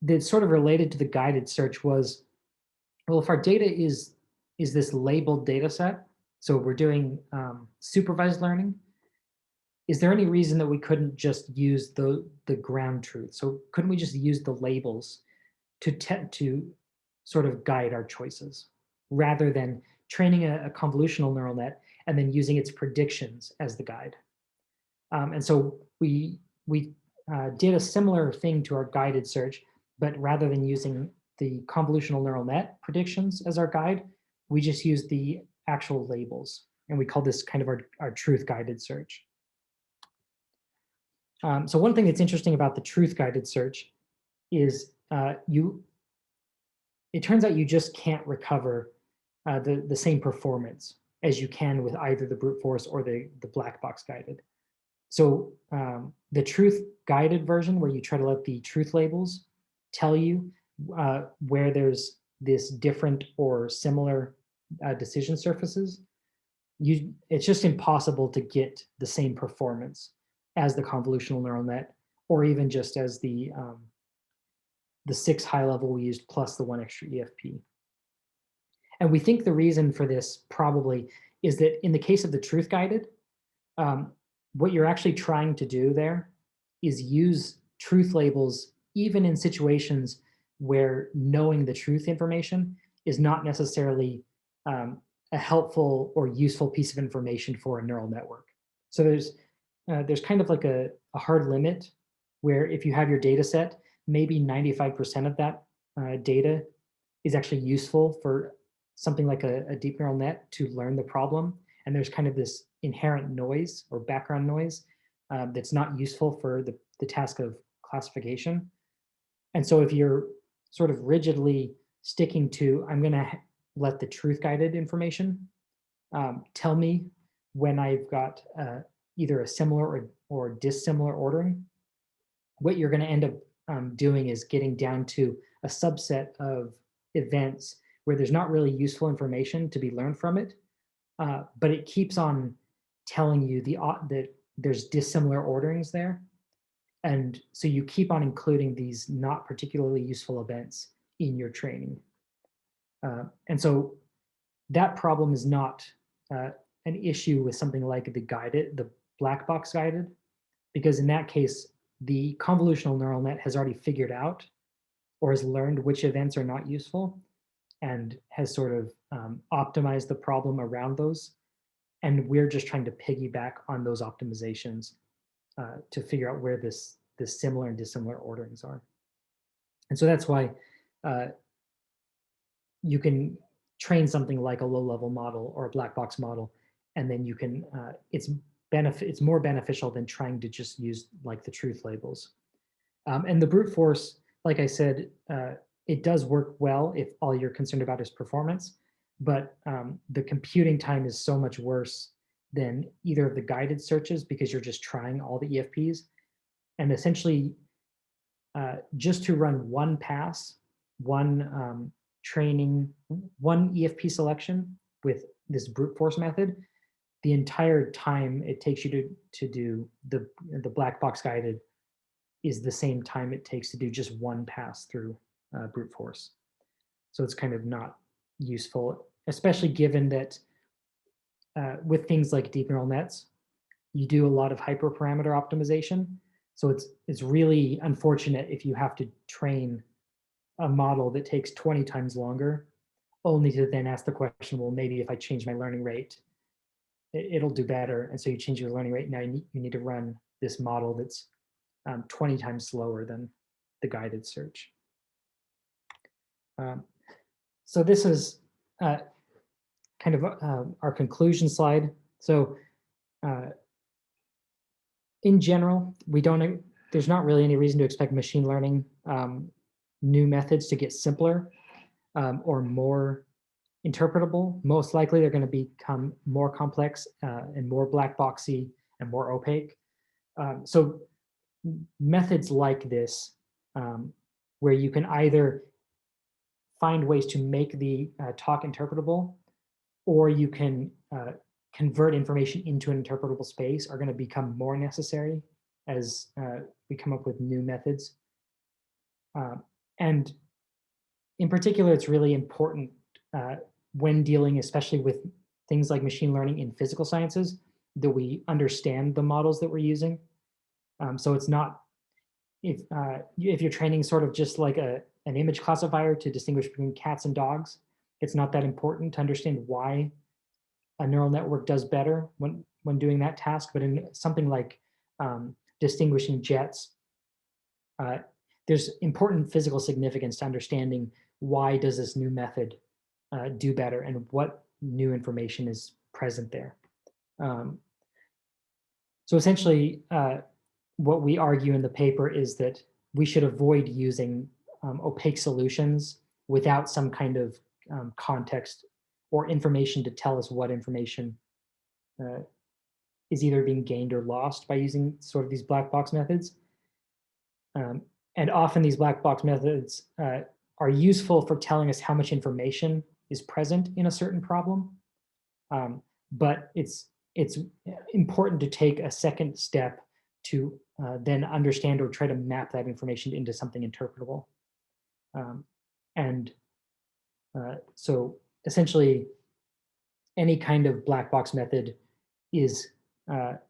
that's sort of related to the guided search was, well, if our data is this labeled data set, so we're doing supervised learning, is there any reason that we couldn't just use the ground truth? So couldn't we just use the labels to sort of guide our choices, rather than training a convolutional neural net and then using its predictions as the guide? And so we did a similar thing to our guided search, but rather than using the convolutional neural net predictions as our guide, we just used the actual labels, and we call this kind of our truth guided search. So one thing that's interesting about the truth guided search is it turns out you just can't recover the same performance as you can with either the brute force or the black box guided. So the truth guided version, where you try to let the truth labels tell you where there's this different or similar decision surfaces, it's just impossible to get the same performance as the convolutional neural net, or even just as the 6 high level we used plus the 1 extra EFP. And we think the reason for this probably is that in the case of the truth guided, what you're actually trying to do there is use truth labels even in situations where knowing the truth information is not necessarily a helpful or useful piece of information for a neural network. So there's kind of like a hard limit where if you have your data set, maybe 95% of that data is actually useful for something like a deep neural net to learn the problem. And there's kind of this inherent noise or background noise that's not useful for the task of classification. And so if you're sort of rigidly sticking to, I'm going to let the truth guided information tell me when I've got either a similar or dissimilar ordering, what you're going to end up doing is getting down to a subset of events where there's not really useful information to be learned from it, but it keeps on telling you that there's dissimilar orderings there. And so you keep on including these not particularly useful events in your training. And so that problem is not an issue with something like the black box guided, because in that case, the convolutional neural net has already figured out or has learned which events are not useful and has sort of optimized the problem around those. And we're just trying to piggyback on those optimizations to figure out where this similar and dissimilar orderings are. And so that's why you can train something like a low-level model or a black box model, and then you can, it's more beneficial than trying to just use like the truth labels. And the brute force, like I said, it does work well if all you're concerned about is performance, but the computing time is so much worse than either of the guided searches because you're just trying all the EFPs. And essentially, just to run one pass, one training, one EFP selection with this brute force method, the entire time it takes you to do the black box guided is the same time it takes to do just one pass through brute force. So it's kind of not useful, especially given that with things like deep neural nets, you do a lot of hyperparameter optimization. So it's really unfortunate if you have to train a model that takes 20 times longer, only to then ask the question, well, maybe if I change my learning rate, it'll do better. And so you change your learning rate, now you need to run this model that's 20 times slower than the guided search. So this is kind of our conclusion slide. So in general, we don't there's not really any reason to expect machine learning new methods to get simpler or more interpretable. Most likely they're going to become more complex and more black boxy and more opaque. So methods like this, where you can either find ways to make the talk interpretable, or you can convert information into an interpretable space, are going to become more necessary as we come up with new methods. And in particular, it's really important when dealing, especially with things like machine learning in physical sciences, that we understand the models that we're using. So it's not, if you're training sort of just like an image classifier to distinguish between cats and dogs, it's not that important to understand why a neural network does better when doing that task. But in something like distinguishing jets, there's important physical significance to understanding why does this new method do better and what new information is present there. So essentially, what we argue in the paper is that we should avoid using opaque solutions without some kind of context or information to tell us what information is either being gained or lost by using sort of these black box methods. And often these black box methods are useful for telling us how much information is present in a certain problem. But it's important to take a second step to then understand or try to map that information into something interpretable. So essentially, any kind of black box method is that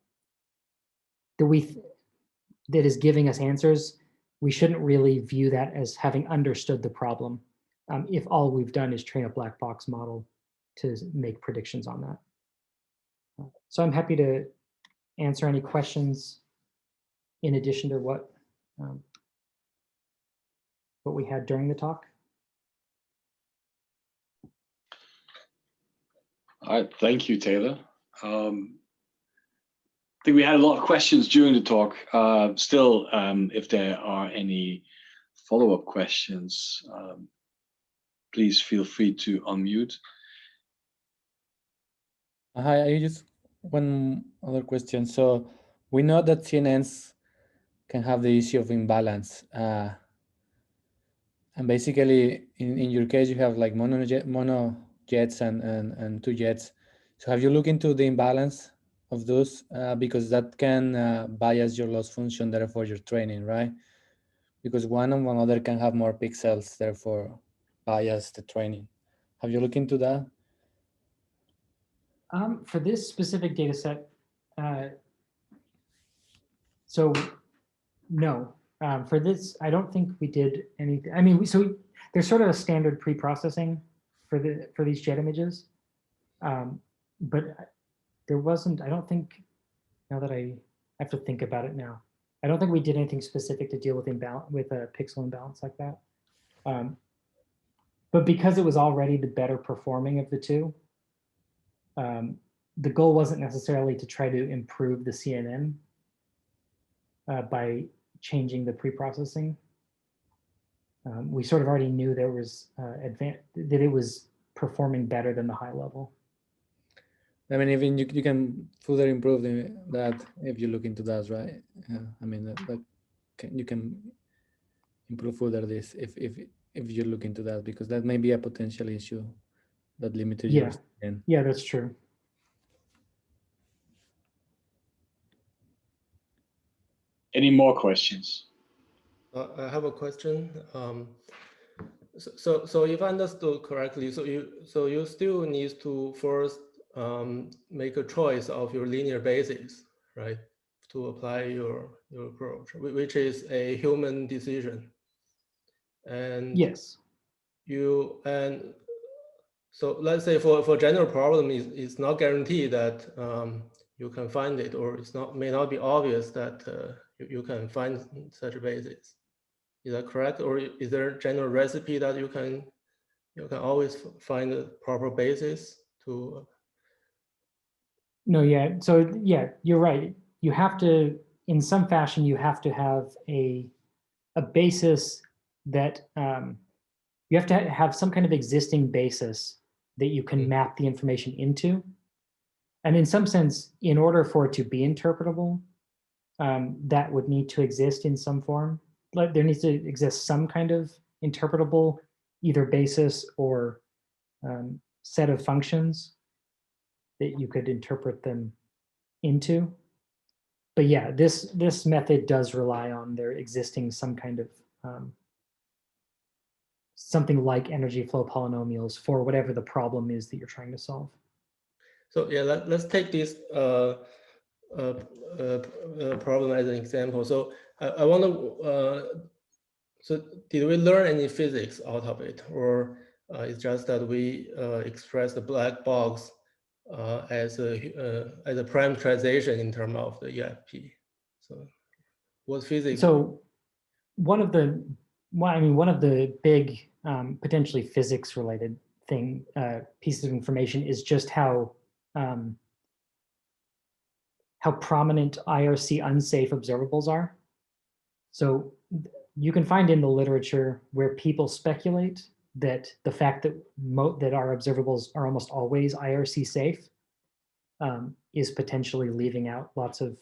is giving us answers. We shouldn't really view that as having understood the problem if all we've done is train a black box model to make predictions on that. So I'm happy to answer any questions in addition to what we had during the talk. All right, thank you, Taylor. I think we had a lot of questions during the talk. Still, if there are any follow-up questions, please feel free to unmute. Hi, I just one other question. So we know that CNNs can have the issue of imbalance. And basically, in your case, you have like mono jets and two jets. So have you looked into the imbalance of those? Because that can bias your loss function, therefore your training, right? Because one and one other can have more pixels, therefore bias the training. Have you looked into that? For this specific data set, so no. For this, I don't think we did anything. I mean, there's sort of a standard pre-processing for these jet images, but there wasn't. I don't think. Now that I have to think about it now, I don't think we did anything specific to deal with a pixel imbalance like that. But because it was already the better performing of the two, the goal wasn't necessarily to try to improve the CNN by changing the pre-processing. We sort of already knew there was that it was performing better than the high level. I mean, even you can further improve that if you look into that, right? I mean, you can improve further this if you look into that, because that may be a potential issue that limited your scan. Yeah, that's true. Any more questions? I have a question. So if I understood correctly, so you still need to first make a choice of your linear basis, right, to apply your approach, which is a human decision. And yes, so let's say for general problem, it's not guaranteed that you can find it, or may not be obvious that you can find such a basis. Is that correct? Or is there a general recipe that you can always find the proper basis to? No, yeah. So yeah, you're right. You have to, in some fashion, you have to have a basis that you have to have some kind of existing basis that you can map the information into. And in some sense, in order for it to be interpretable, that would need to exist in some form. Like there needs to exist some kind of interpretable either basis or set of functions that you could interpret them into. But yeah, this method does rely on there existing some kind of something like energy flow polynomials for whatever the problem is that you're trying to solve. So yeah, let's take this problem as an example. So I want to, so did we learn any physics out of it, or it's just that we express the black box as a parameterization in terms of the EFP? So what physics? So one of the big potentially physics related pieces of information is just how prominent IRC unsafe observables are. So you can find in the literature where people speculate that the fact that that our observables are almost always IRC safe is potentially leaving out lots of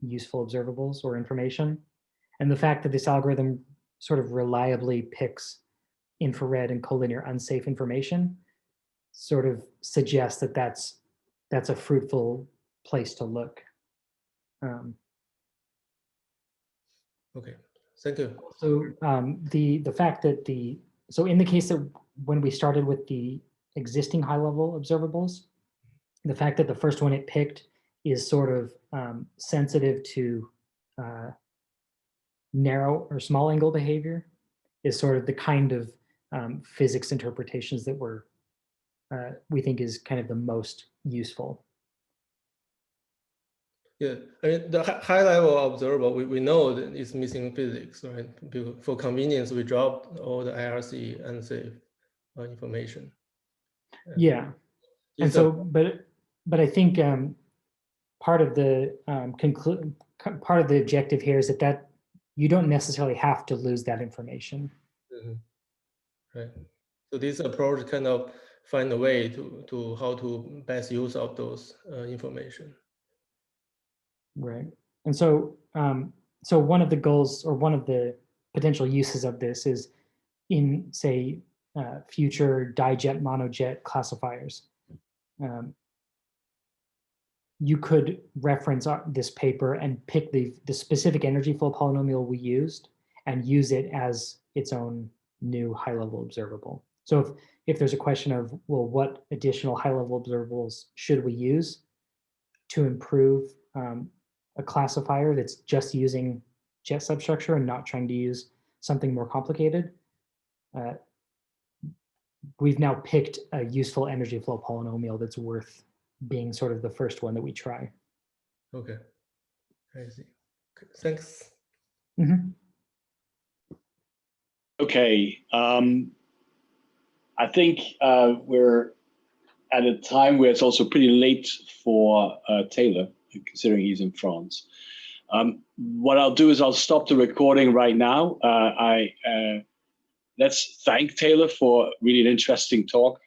useful observables or information. And the fact that this algorithm sort of reliably picks infrared and collinear unsafe information sort of suggests that that's a fruitful place to look. Okay, thank you. So the fact that so in the case that when we started with the existing high-level observables, the fact that the first one it picked is sort of sensitive to narrow or small angle behavior is sort of the kind of physics interpretations that we think is kind of the most useful. Yeah, I mean, the high level observable, we know that it's missing physics, right? For convenience, we dropped all the IRC unsafe information. Yeah, and so, but I think part of the part of the objective here is that you don't necessarily have to lose that information. Right. So this approach kind of find a way to how to best use of those information. Right. And so, so one of the goals or one of the potential uses of this is in, say, future dijet monojet classifiers. You could reference this paper and pick the specific energy flow polynomial we used and use it as its own new high-level observable. So if there's a question of, well, what additional high-level observables should we use to improve a classifier that's just using jet substructure and not trying to use something more complicated, we've now picked a useful energy flow polynomial that's worth being sort of the first one that we try. Okay, I see. Thanks. Mm-hmm. Okay, I think we're at a time where it's also pretty late for Taylor, considering he's in France. What I'll do is I'll stop the recording right now. Let's thank Taylor for really an interesting talk.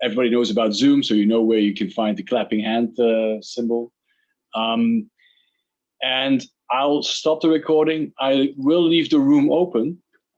Everybody knows about Zoom, so you know where you can find the clapping hand symbol. And I'll stop the recording. I will leave the room open